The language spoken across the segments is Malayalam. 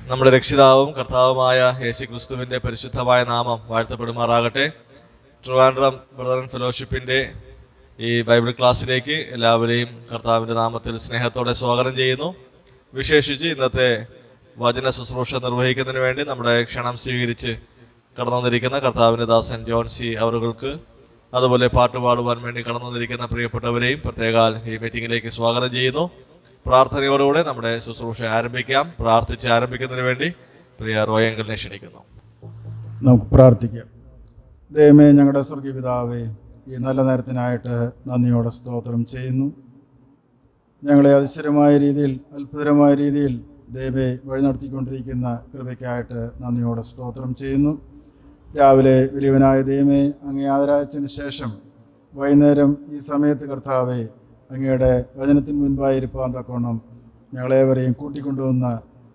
നമ്മുടെ രക്ഷിതാവും കർത്താവുമായ യേശുക്രിസ്തുവിൻ്റെ പരിശുദ്ധമായ നാമം വാഴ്ത്തപ്പെടുമാറാകട്ടെ. ട്രിവാൻഡ്രം ബ്രദറൻ ഫെലോഷിപ്പിൻ്റെ ഈ ബൈബിൾ ക്ലാസ്സിലേക്ക് എല്ലാവരെയും കർത്താവിൻ്റെ നാമത്തിൽ സ്നേഹത്തോടെ സ്വാഗതം ചെയ്യുന്നു. വിശേഷിച്ച് ഇന്നത്തെ വചന ശുശ്രൂഷ നിർവഹിക്കുന്നതിന് വേണ്ടി നമ്മുടെ ക്ഷണം സ്വീകരിച്ച് കടന്നു വന്നിരിക്കുന്ന കർത്താവിൻ്റെ ദാസൻ ജോൺ സി അവർക്ക്, അതുപോലെ പാട്ട് പാടുവാൻ വേണ്ടി കടന്നു വന്നിരിക്കുന്ന പ്രിയപ്പെട്ടവരെയും പ്രത്യേകാൽ ഈ മീറ്റിങ്ങിലേക്ക് സ്വാഗതം ചെയ്യുന്നു. പ്രാർത്ഥനയോടുകൂടെ നമ്മുടെ ശുശ്രൂഷ ആരംഭിക്കാം. പ്രാർത്ഥിച്ച് ആരംഭിക്കുന്നതിന് വേണ്ടി പ്രിയ റോയങ്കലിനെ ക്ഷണിക്കുന്നു. നമുക്ക് പ്രാർത്ഥിക്കാം. ദൈവമേ, ഞങ്ങളുടെ സ്വർഗീയ പിതാവേ, ഈ നല്ല നേരത്തിനായിട്ട് നന്ദിയോടെ സ്തോത്രം ചെയ്യുന്നു. ഞങ്ങളെ അതിശയമായ രീതിയിൽ, അത്ഭുതകരമായ രീതിയിൽ ദൈവമേ വഴി നടത്തിക്കൊണ്ടിരിക്കുന്ന കൃപയ്ക്കായിട്ട് നന്ദിയോടെ സ്തോത്രം ചെയ്യുന്നു. രാവിലെ വലിയവനായ ദൈവമേ, അങ്ങേ ആദരായത്തിന് ശേഷം വൈകുന്നേരം ഈ സമയത്ത് കർത്താവേ അങ്ങയുടെ വചനത്തിന് മുൻപായിരിക്കാൻ തക്കോണം ഞങ്ങളേവരെയും കൂട്ടിക്കൊണ്ടുവന്ന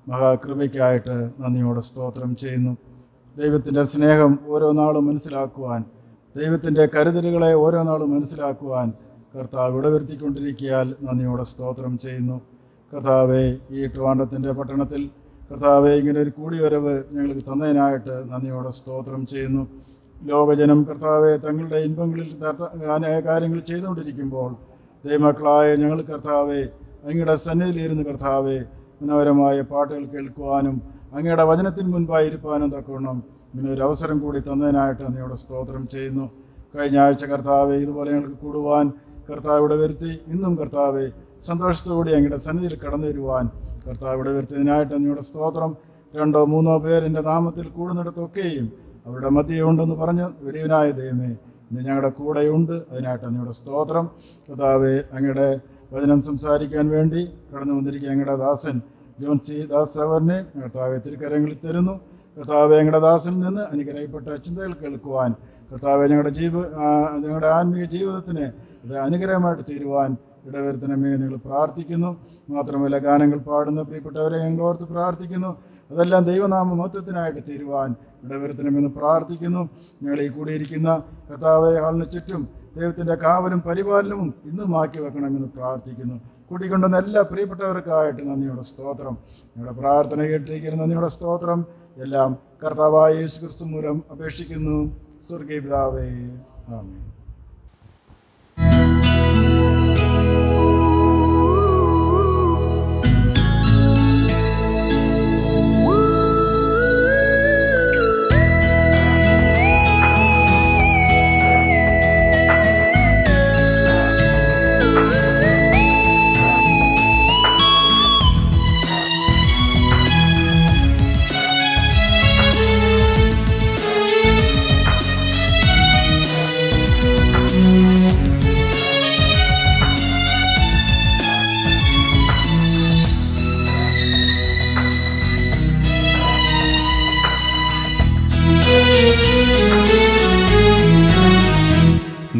മഹാകൃപയ്ക്കായിട്ട് നന്ദിയോടെ സ്തോത്രം ചെയ്യുന്നു. ദൈവത്തിൻ്റെ സ്നേഹം ഓരോ നാളും മനസ്സിലാക്കുവാൻ, ദൈവത്തിൻ്റെ കരുതലുകളെ ഓരോ നാളും മനസ്സിലാക്കുവാൻ കർത്താവ് ഇടവരുത്തിക്കൊണ്ടിരിക്കിയാൽ നന്ദിയോടെ സ്തോത്രം ചെയ്യുന്നു. കർത്താവെ, ഈ ട്രിവാൻഡ്രത്തിൻ്റെ പട്ടണത്തിൽ കർത്താവെ ഇങ്ങനെ ഒരു കൂടിവരവ് ഞങ്ങൾക്ക് തന്നതിനായിട്ട് നന്ദിയോടെ സ്തോത്രം ചെയ്യുന്നു. ലോകജനം കർത്താവെ തങ്ങളുടെ ഇൻപങ്ങളിൽ കാര്യങ്ങൾ ചെയ്തുകൊണ്ടിരിക്കുമ്പോൾ ദൈവമക്കളായ ഞങ്ങൾ കർത്താവെ അങ്ങയുടെ സന്നിധിയിലിരുന്ന് കർത്താവെ മനോഹരമായ പാട്ടുകൾ കേൾക്കുവാനും അങ്ങയുടെ വചനത്തിന് മുൻപായിരിക്കാനും തക്കവണ്ണം ഇങ്ങനെ ഒരു അവസരം കൂടി തന്നതിനായിട്ട് അങ്ങയോട് സ്തോത്രം ചെയ്യുന്നു. കഴിഞ്ഞ ആഴ്ച കർത്താവെ ഇതുപോലെ ഞങ്ങൾക്ക് കൂടുവാൻ കർത്താവ് ഇവിടെ വരുത്തി, ഇന്നും കർത്താവെ സന്തോഷത്തോടെ അങ്ങയുടെ സന്നിധിയിൽ കടന്നു വരുവാൻ കർത്താവ് ഇവിടെ വരുത്തിയതിനായിട്ട് അങ്ങയുടെ സ്തോത്രം. 2-3 പേർ എൻ്റെ നാമത്തിൽ കൂടുന്നിടത്തൊക്കെയും അവരുടെ മധ്യേ ഉണ്ടെന്ന് പറഞ്ഞ് വലിയവനായ ദൈവമേ ഇന്ന് ഞങ്ങളുടെ കൂടെയുണ്ട്. അതിനായിട്ട് അങ്ങയുടെ സ്തോത്രം. കർത്താവെ, അങ്ങയുടെ വചനം സംസാരിക്കാൻ വേണ്ടി കടന്നു വന്നിരിക്കുക അങ്ങയുടെ ദാസൻ ജോൺ സി ദാസ് അവറിനെ കർത്താവെ തിരുക്കരങ്ങളിൽ തരുന്നു. കർത്താവെ, ഞങ്ങളുടെ ദാസനിൽ നിന്ന് അനുഗ്രഹിക്കപ്പെട്ട ചിന്തകൾ കേൾക്കുവാൻ കർത്താവെ ഞങ്ങളുടെ ആത്മീയ ജീവിതത്തിന് ഇത് അനുഗ്രഹമായിട്ട് തീരുവാൻ ഇടവരുത്തണമേ നിങ്ങൾ പ്രാർത്ഥിക്കുന്നു. മാത്രമല്ല, ഗാനങ്ങൾ പാടുന്ന പ്രിയപ്പെട്ടവരെ ഞങ്ങൾ ഓർത്ത് പ്രാർത്ഥിക്കുന്നു. അതെല്ലാം ദൈവനാമ മഹത്വത്തിനായിട്ട് തീരുവാൻ ഇടവരുത്തണമെന്ന് പ്രാർത്ഥിക്കുന്നു. ഞങ്ങൾ ഈ കൂടിയിരിക്കുന്ന കർത്താവെ ഹാളിന് ചുറ്റും ദൈവത്തിൻ്റെ കാവലും പരിപാലനവും ഇന്നും ആക്കി വെക്കണമെന്ന് പ്രാർത്ഥിക്കുന്നു. കൂട്ടിക്കൊണ്ടുവന്ന എല്ലാ പ്രിയപ്പെട്ടവർക്കായിട്ട് നന്ദിയുടെ സ്തോത്രം. ഞങ്ങളുടെ പ്രാർത്ഥന കേട്ടിരിക്കുന്ന നന്ദിയുടെ സ്തോത്രം എല്ലാം കർത്താവായ യേശുക്രിസ്തു മൂലം അപേക്ഷിക്കുന്നു. സ്വർഗീയ പിതാവേ, ആമേൻ.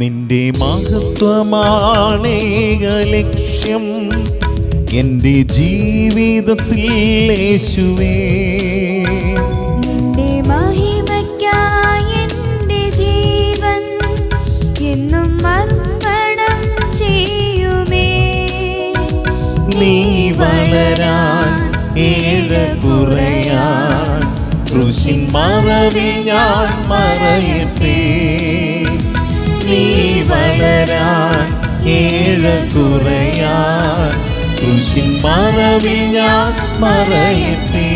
നിന്റെ മഹത്വമാണേക ലക്ഷ്യം എൻ്റെ ജീവിതത്തിൽ യേശുവേ. നിന്റെ മഹിമയ്ക്കായി എൻ്റെ ജീവൻ എന്നും അർപ്പണം ചെയ്യുമേ. നീ വളരാൻ ഏഴ കുറയാൻ ക്രൂശിൻ മറവിൽ ഞാൻ മറയട്ടെ. നീ വളരാൻ ഏഴ കുറയാൻ ക്രൂശിൻ മറവിൽ ഞാൻ മറയട്ടെ.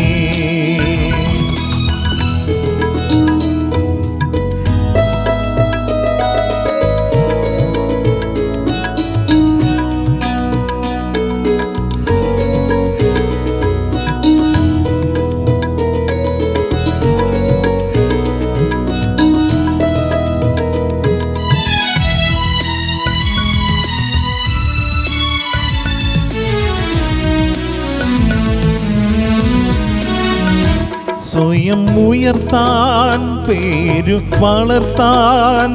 സ്വയം ഉയർത്താൻ പേരു വളർത്താൻ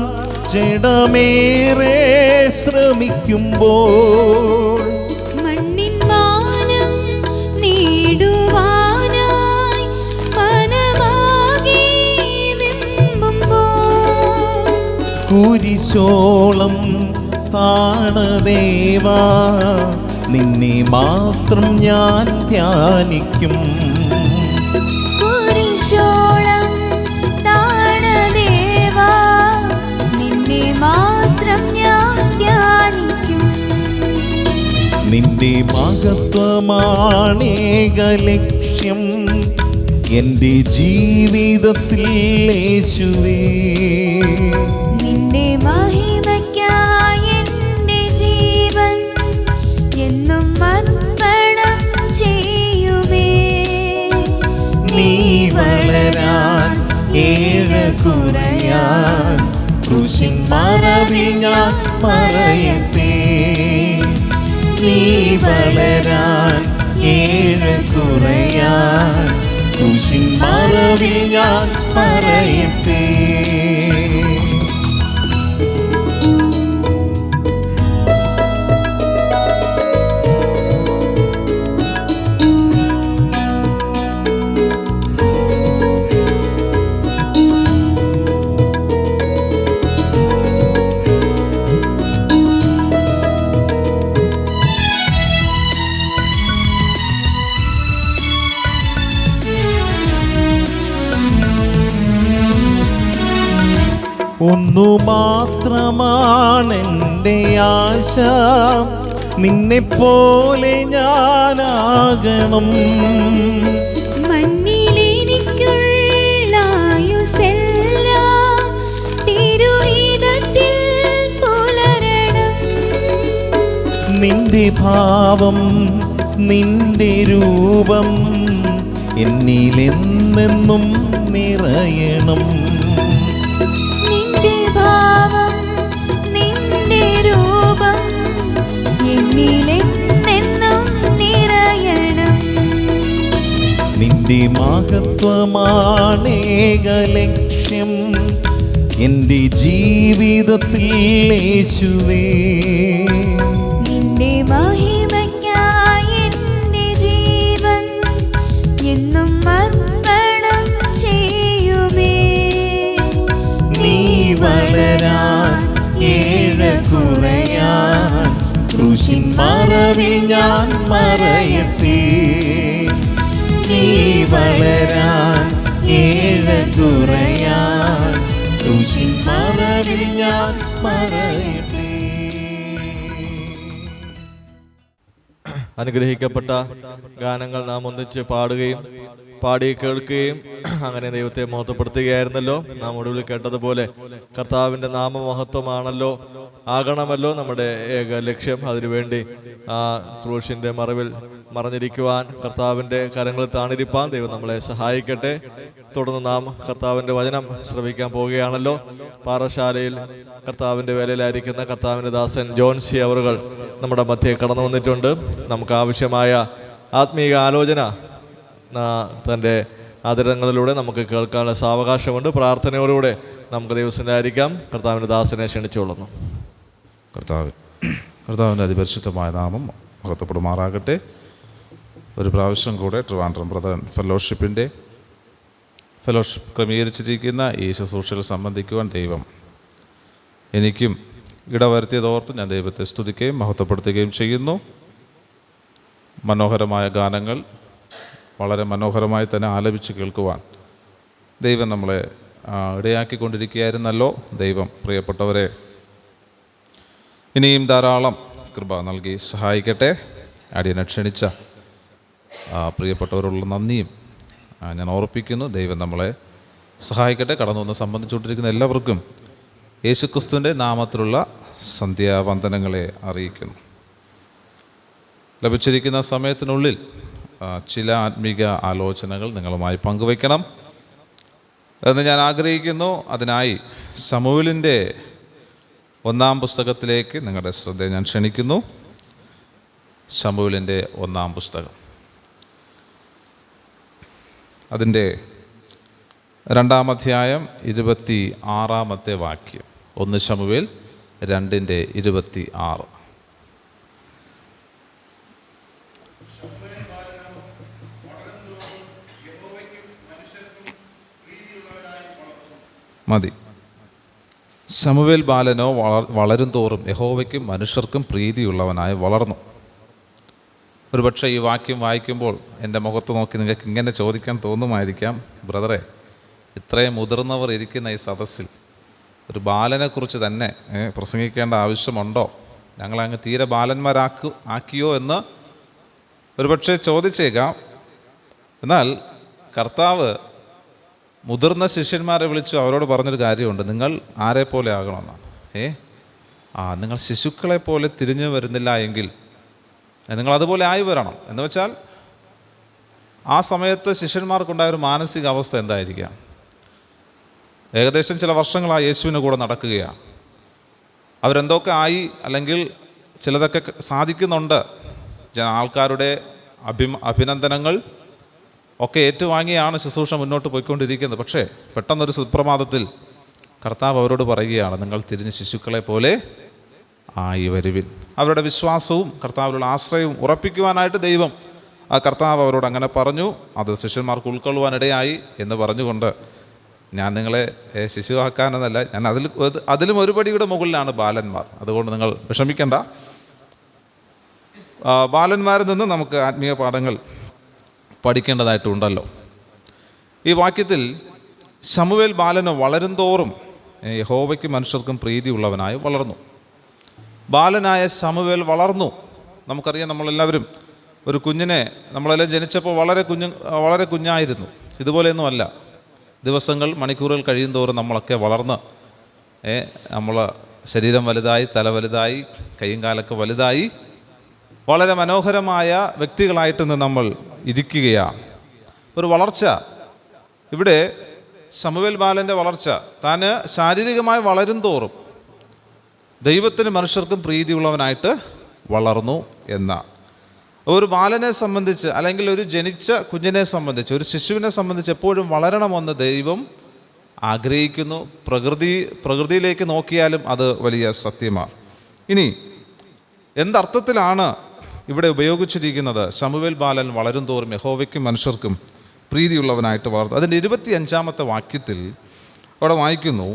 ജഡമേറെ ശ്രമിക്കുമ്പോൾ മണ്ണിൻ മാനം നേടുവാനായി മനമാകെ വെമ്പുമ്പോൾ കുരിശോളം താണദേവാ നിന്നെ മാത്രം ഞാൻ ധ്യാനിക്കും. നിന്റെ മഹത്വമാണേക ലക്ഷ്യം എൻ്റെ ജീവിതത്തിൽ യേശുവേ. നിന്റെ മഹിമയ്ക്കായി എൻ്റെ ജീവൻ എന്നും അർപ്പണം ചെയ്യുമേ. നീ വളരാൻ ഏഴ കുറയാൻ ക്രൂശിൻ മറവിൽ ഞാൻ മറയട്ടെ. നീ വളരാൻ ഏഴ കുറയാൻ ക്രൂശിൻ മറവിൽ ഞാൻ മറയട്ടെ. ഒന്നു മാത്രമാണെൻ്റെ ആശ, നിന്നെപ്പോലെ ഞാനാകണം. മണ്ണിലെനിക്കുള്ള ആയുസ്സെല്ലാം തിരുഹിതത്തിൽ പുലരണം. നിന്റെ ഭാവം നിന്റെ രൂപം എന്നിലെന്നെന്നും നിറയണം. നിന്റെ ഭാവം നിന്റെ രൂപം എന്നിലെന്നെന്നും നിറയണം. നിന്റെ മഹത്വമാണേക ലക്ഷ്യം എൻ്റെ ജീവിതത്തിൽ യേശുവേ. നിന്റെ മഹിമയ്ക്കായി എൻ്റെ ജീവൻ എന്നും അർപ്പണം ചെയ്യുമേ. നീ വളരാൻ ഏഴ കുറയാൻ ക്രൂശിൻ മറവിൽ ഞാൻ മറയട്ടെ. നീ വളരാൻ ഏഴ കുറയാൻ ക്രൂശിൻ മറവിൽ ഞാൻ മറയട്ടെ. അനുഗ്രഹിക്കപ്പെട്ട ഗാനങ്ങൾ നാം ഒന്നിച്ച് പാടുകയും പാടി കേൾക്കുകയും അങ്ങനെ ദൈവത്തെ മഹത്വപ്പെടുത്തുകയായിരുന്നല്ലോ. നാം ഒടുവിൽ കേട്ടതുപോലെ കർത്താവിൻ്റെ നാമമഹത്വമാണല്ലോ ആകണമല്ലോ നമ്മുടെ ഏക ലക്ഷ്യം. അതിനുവേണ്ടി ആ ക്രൂശിൻ്റെ മറവിൽ മറഞ്ഞിരിക്കുവാൻ, കർത്താവിൻ്റെ കരങ്ങളിൽ താണിരിപ്പാൻ ദൈവം നമ്മളെ സഹായിക്കട്ടെ. തുടർന്ന് നാം കർത്താവിൻ്റെ വചനം ശ്രവിക്കാൻ പോവുകയാണല്ലോ. പാറശാലയിൽ കർത്താവിൻ്റെ വേലയിലായിരിക്കുന്ന കർത്താവിൻ്റെ ദാസൻ ജോൺസി അവറുകൾ നമ്മുടെ മധ്യേ കടന്നു വന്നിട്ടുണ്ട്. നമുക്ക് ആവശ്യമായ ആത്മീയ ആലോചന തൻ്റെ ആദരങ്ങളിലൂടെ നമുക്ക് കേൾക്കാനുള്ള സാവകാശമുണ്ട്. പ്രാർത്ഥനയോടുകൂടെ നമുക്ക് ദൈവത്തിൻ്റെ ആയിരിക്കാം. കർത്താവിൻ്റെ ദാസനെ ക്ഷണിച്ചുകൊള്ളുന്നു. കർത്താവിൻ്റെ അതിപരിശുദ്ധമായ നാമം മഹത്വപ്പെടുമാറാകട്ടെ. ഒരു പ്രാവശ്യം കൂടെ ട്രിവാൻഡ്രം ബ്രദറൻ ഫെലോഷിപ്പ് ക്രമീകരിച്ചിരിക്കുന്ന ഈ ശുശ്രൂഷയിൽ സംബന്ധിക്കുവാൻ ദൈവം എനിക്കും ഇടവരുത്തിയതോർത്ത് ഞാൻ ദൈവത്തെ സ്തുതിക്കുകയും മഹത്വപ്പെടുത്തുകയും ചെയ്യുന്നു. മനോഹരമായ ഗാനങ്ങൾ വളരെ മനോഹരമായി തന്നെ ആലപിച്ച് കേൾക്കുവാൻ ദൈവം നമ്മളെ ഇടയാക്കിക്കൊണ്ടിരിക്കുകയായിരുന്നല്ലോ. ദൈവം പ്രിയപ്പെട്ടവരെ ഇനിയും ധാരാളം കൃപ നൽകി സഹായിക്കട്ടെ. അടിയനെ ക്ഷണിച്ച പ്രിയപ്പെട്ടവരുള്ള നന്ദിയും ഞാൻ ഓർപ്പിക്കുന്നു. ദൈവം നമ്മളെ സഹായിക്കട്ടെ. കടന്നു വന്ന് സംബന്ധിച്ചുകൊണ്ടിരിക്കുന്ന എല്ലാവർക്കും യേശുക്രിസ്തുവിൻ്റെ നാമത്തിലുള്ള സന്ധ്യാവന്ദനങ്ങളെ അറിയിക്കുന്നു. ലഭിച്ചിരിക്കുന്ന സമയത്തിനുള്ളിൽ ചില ആത്മീക ആലോചനകൾ നിങ്ങളുമായി പങ്കുവയ്ക്കണം എന്ന് ഞാൻ ആഗ്രഹിക്കുന്നു. അതിനായി ശമൂവേലിൻ്റെ 1-ാം പുസ്തകത്തിലേക്ക് നിങ്ങളുടെ ശ്രദ്ധയെ ഞാൻ ക്ഷണിക്കുന്നു. ശമൂവേലിൻ്റെ 1-ാം പുസ്തകം, അതിൻ്റെ 2-ാം അധ്യായം 26-ാമത്തെ വാക്യം. 1 ശമൂവേൽ 2:26. മതി. ശമൂവേൽ ബാലനോ വളരും തോറും യഹോവയ്ക്കും മനുഷ്യർക്കും പ്രീതിയുള്ളവനായി വളർന്നു. ഒരുപക്ഷെ ഈ വാക്യം വായിക്കുമ്പോൾ എൻ്റെ മുഖത്ത് നോക്കി നിങ്ങൾക്ക് ഇങ്ങനെ ചോദിക്കാൻ തോന്നുമായിരിക്കാം, ബ്രദറെ, ഇത്രയും മുതിർന്നവർ ഇരിക്കുന്ന ഈ സദസ്സിൽ ഒരു ബാലനെക്കുറിച്ച് തന്നെ പ്രസംഗിക്കേണ്ട ആവശ്യമുണ്ടോ? ഞങ്ങളങ്ങ് തീരെ ബാലന്മാരാക്കിയോ എന്ന് ഒരുപക്ഷെ ചോദിച്ചേക്കാം, എന്നാൽ കർത്താവ് മുതിർന്ന ശിഷ്യന്മാരെ വിളിച്ചു അവരോട് പറഞ്ഞൊരു കാര്യമുണ്ട്, നിങ്ങൾ ആരെ പോലെ ആകണമെന്നാണ്. നിങ്ങൾ ശിശുക്കളെ പോലെ തിരിഞ്ഞു വരുന്നില്ല എങ്കിൽ നിങ്ങൾ അതുപോലെ ആയി വരണം. എന്ന് വെച്ചാൽ ആ സമയത്ത് ശിഷ്യന്മാർക്കുണ്ടായൊരു മാനസികാവസ്ഥ എന്തായിരിക്കാം? ഏകദേശം ചില വർഷങ്ങളായി യേശുവിൻ്റെ കൂടെ നടക്കുകയാണ്. അവരെന്തൊക്കെ ആയി, അല്ലെങ്കിൽ ചിലതൊക്കെ സാധിക്കുന്നുണ്ട്. ആൾക്കാരുടെ അഭിനന്ദനങ്ങൾ ഒക്കെ ഏറ്റുവാങ്ങിയാണ് ശുശ്രൂഷ മുന്നോട്ട് പോയിക്കൊണ്ടിരിക്കുന്നത്. പക്ഷേ പെട്ടെന്നൊരു സുപ്രഭാതത്തിൽ കർത്താവ് അവരോട് പറയുകയാണ്, നിങ്ങൾ തിരിഞ്ഞ് ശിശുക്കളെ പോലെ ആയി വരുവിൻ. അവരുടെ വിശ്വാസവും കർത്താവിലുള്ള ആശ്രയവും ഉറപ്പിക്കുവാനായിട്ട് ദൈവം ആ കർത്താവ് അവരോട് അങ്ങനെ പറഞ്ഞു. അത് ശിഷ്യന്മാർക്ക് ഉൾക്കൊള്ളുവാനിടയായി എന്ന് പറഞ്ഞുകൊണ്ട് ഞാൻ നിങ്ങളെ ശിശുവാക്കാനെന്നല്ല, ഞാൻ അതിലും ഒരു പടിയുടെ മുകളിലാണ് ബാലന്മാർ. അതുകൊണ്ട് നിങ്ങൾ വിഷമിക്കണ്ട. ബാലന്മാരിൽ നിന്ന് നമുക്ക് ആത്മീയ പാഠങ്ങൾ പഠിക്കേണ്ടതായിട്ടുണ്ടല്ലോ. ഈ വാക്യത്തിൽ ശമൂവേൽ ബാലന് വളരും തോറും യഹോവയ്ക്കും മനുഷ്യർക്കും പ്രീതിയുള്ളവനായി വളർന്നു. ബാലനായ ശമൂവേൽ വളർന്നു. നമുക്കറിയാം, നമ്മളെല്ലാവരും ഒരു കുഞ്ഞിനെ, നമ്മളെല്ലാം ജനിച്ചപ്പോൾ വളരെ കുഞ്ഞായിരുന്നു. ഇതുപോലെയൊന്നുമല്ല. ദിവസങ്ങൾ, മണിക്കൂറുകൾ കഴിയും തോറും നമ്മളൊക്കെ വളർന്ന് നമ്മൾ ശരീരം വലുതായി, തല വലുതായി, കൈയും കാലൊക്കെ വലുതായി, വളരെ മനോഹരമായ വ്യക്തികളായിട്ട് നമ്മൾ ഇരിക്കുകയാണ്. ഒരു വളർച്ച. ഇവിടെ ശമൂവേൽ ബാലൻ്റെ വളർച്ച, താൻ ശാരീരികമായി വളരും തോറും ദൈവത്തിന് മനുഷ്യർക്കും പ്രീതിയുള്ളവനായിട്ട് വളർന്നു എന്നാണ്. ഒരു ബാലനെ സംബന്ധിച്ച്, അല്ലെങ്കിൽ ഒരു ജനിച്ച കുഞ്ഞിനെ സംബന്ധിച്ച്, ഒരു ശിശുവിനെ സംബന്ധിച്ച് എപ്പോഴും വളരണമെന്ന് ദൈവം ആഗ്രഹിക്കുന്നു. പ്രകൃതിയിലേക്ക് നോക്കിയാലും അത് വലിയ സത്യമാണ്. ഇനി എന്തർത്ഥത്തിലാണ് ഇവിടെ ഉപയോഗിച്ചിരിക്കുന്നത്? ശമൂവേൽ ബാലൻ വളരും തോറും യഹോവയ്ക്കും മനുഷ്യർക്കും പ്രീതിയുള്ളവനായിട്ട് വളർന്നു. അതിൻ്റെ 25-ാമത്തെ വാക്യത്തിൽ അവിടെ വായിക്കുന്നു,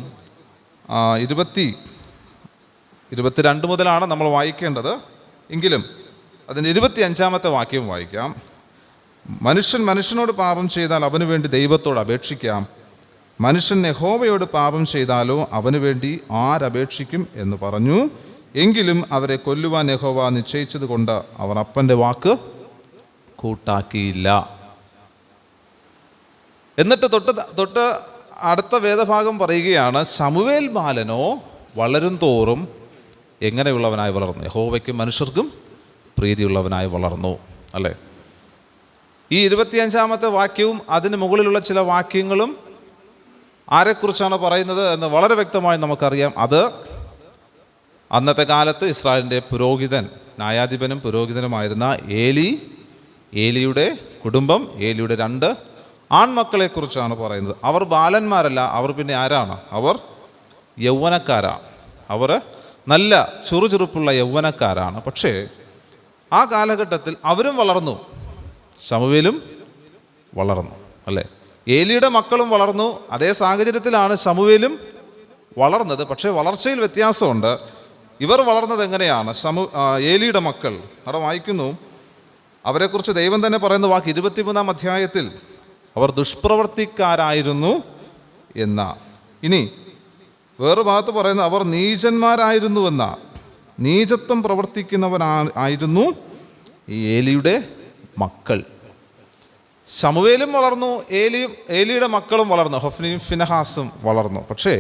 22 മുതലാണ് നമ്മൾ വായിക്കേണ്ടത്, എങ്കിലും അതിൻ്റെ 25-ാമത്തെ വാക്യം വായിക്കാം. മനുഷ്യൻ മനുഷ്യനോട് പാപം ചെയ്താൽ അവന് വേണ്ടി ദൈവത്തോട് അപേക്ഷിക്കാം. മനുഷ്യൻ യഹോവയോട് പാപം ചെയ്താലോ അവന് വേണ്ടി ആരപേക്ഷിക്കും എന്ന് പറഞ്ഞു. എങ്കിലും അവരെ കൊല്ലുവാൻ യഹോവ നിശ്ചയിച്ചത് കൊണ്ട് അവർ അപ്പൻ്റെ വാക്ക് കൂട്ടാക്കിയില്ല. എന്നിട്ട് തൊട്ട് അടുത്ത വേദഭാഗം പറയുകയാണ്, ശമൂവേൽ ബാലനോ വളരും തോറും എങ്ങനെയുള്ളവനായി വളർന്നു? യഹോവയ്ക്കും മനുഷ്യർക്കും പ്രീതിയുള്ളവനായി വളർന്നു. അല്ലേ? ഈ 25-ാമത്തെ വാക്യവും അതിന് മുകളിലുള്ള ചില വാക്യങ്ങളും ആരെക്കുറിച്ചാണ് പറയുന്നത് എന്ന് വളരെ വ്യക്തമായി നമുക്കറിയാം. അത് അന്നത്തെ കാലത്ത് ഇസ്രായേലിൻ്റെ പുരോഹിതൻ, ന്യായാധിപനും പുരോഹിതനുമായിരുന്ന ഏലിയുടെ കുടുംബം, ഏലിയുടെ 2 ആൺമക്കളെക്കുറിച്ചാണ് പറയുന്നത്. അവർ ബാലന്മാരല്ല, അവർ പിന്നെ ആരാണ്? അവർ യൗവനക്കാരാണ്. അവർ നല്ല ചുറുചുറുപ്പുള്ള യൗവനക്കാരാണ്. പക്ഷേ ആ കാലഘട്ടത്തിൽ അവരും വളർന്നു, ശമൂവേലും വളർന്നു. അല്ലേ? ഏലിയുടെ മക്കളും വളർന്നു. അതേ സാഹചര്യത്തിലാണ് ശമൂവേലും വളർന്നത്. പക്ഷേ വളർച്ചയിൽ വ്യത്യാസമുണ്ട്. ഇവർ വളർന്നത് എങ്ങനെയാണ്? ഏലിയുടെ മക്കൾ അവിടെ വായിക്കുന്നു, അവരെക്കുറിച്ച് ദൈവം തന്നെ പറയുന്ന വാക്ക് 23-ാം അധ്യായത്തിൽ, അവർ ദുഷ്പ്രവർത്തിക്കാരായിരുന്നു എന്നാ. ഇനി വേറെ ഭാഗത്ത് പറയുന്നത് അവർ നീചന്മാരായിരുന്നുവെന്ന, നീചത്വം പ്രവർത്തിക്കുന്നവരായിരുന്നു ഈ ഏലിയുടെ മക്കൾ. ശമൂവേലും വളർന്നു, ഏലിയുടെ മക്കളും വളർന്നു, ഹൊഫ്നിയും ഫിനഹാസും വളർന്നു. പക്ഷേ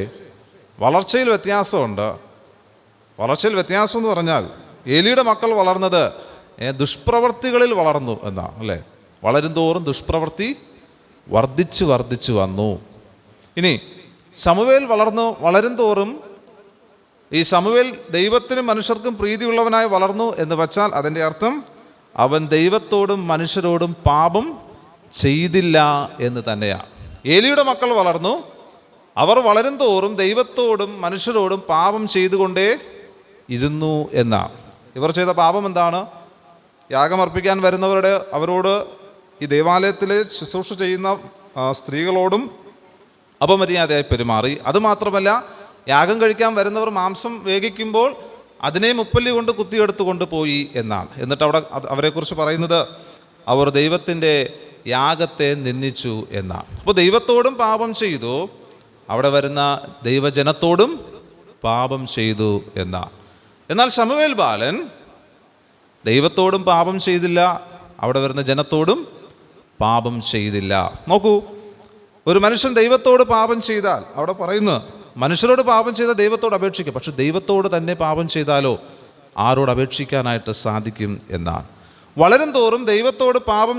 വളർച്ചയിൽ വ്യത്യാസമുണ്ട്. വളർച്ചയിൽ വ്യത്യാസം എന്ന് പറഞ്ഞാൽ ഏലിയുടെ മക്കൾ വളർന്നത് ദുഷ്പ്രവർത്തികളിൽ വളർന്നു എന്നാണ്. അല്ലേ? വളരും തോറും ദുഷ്പ്രവൃത്തി വർദ്ധിച്ചു വന്നു. ഇനി ശമൂവേൽ വളരും തോറും ഈ ശമൂവേൽ ദൈവത്തിനും മനുഷ്യർക്കും പ്രീതിയുള്ളവനായി വളർന്നു എന്ന് വച്ചാൽ അതിൻ്റെ അർത്ഥം അവൻ ദൈവത്തോടും മനുഷ്യരോടും പാപം ചെയ്തില്ല എന്ന് തന്നെയാണ്. ഏലിയുടെ മക്കൾ വളർന്നു, അവർ വളരും തോറും ദൈവത്തോടും മനുഷ്യരോടും പാപം ചെയ്തുകൊണ്ടേ ഇരുന്നു എന്നാണ്. ഇവർ ചെയ്ത പാപം എന്താണ്? യാഗമർപ്പിക്കാൻ അവരോട് ഈ ദേവാലയത്തിൽ ശുശ്രൂഷ ചെയ്യുന്ന സ്ത്രീകളോടും അപമര്യാദയായി പെരുമാറി. അതുമാത്രമല്ല, യാഗം കഴിക്കാൻ വരുന്നവർ മാംസം വേവിക്കുമ്പോൾ അതിനെ മുപ്പല്ലി കൊണ്ട് കുത്തിയെടുത്തുകൊണ്ട് പോയി എന്നാണ്. എന്നിട്ട് അവിടെ അവരെക്കുറിച്ച് പറയുന്നത് അവർ ദൈവത്തിൻ്റെ യാഗത്തെ നിന്ദിച്ചു എന്നാണ്. അപ്പോൾ ദൈവത്തോടും പാപം ചെയ്തു, അവിടെ വരുന്ന ദൈവജനത്തോടും പാപം ചെയ്തു എന്നാണ്. എന്നാൽ ശമൂവേൽ ബാലൻ ദൈവത്തോടും പാപം ചെയ്തില്ല, അവിടെ വരുന്ന ജനത്തോടും പാപം ചെയ്തില്ല. നോക്കൂ, ഒരു മനുഷ്യൻ ദൈവത്തോട് പാപം ചെയ്താൽ, അവിടെ പറയുന്നു മനുഷ്യരോട് പാപം ചെയ്താൽ ദൈവത്തോട് അപേക്ഷിക്കും, പക്ഷെ ദൈവത്തോട് തന്നെ പാപം ചെയ്താലോ ആരോട് അപേക്ഷിക്കാനായിട്ട് സാധിക്കും എന്നാണ്. വളരും തോറും ദൈവത്തോട് പാപം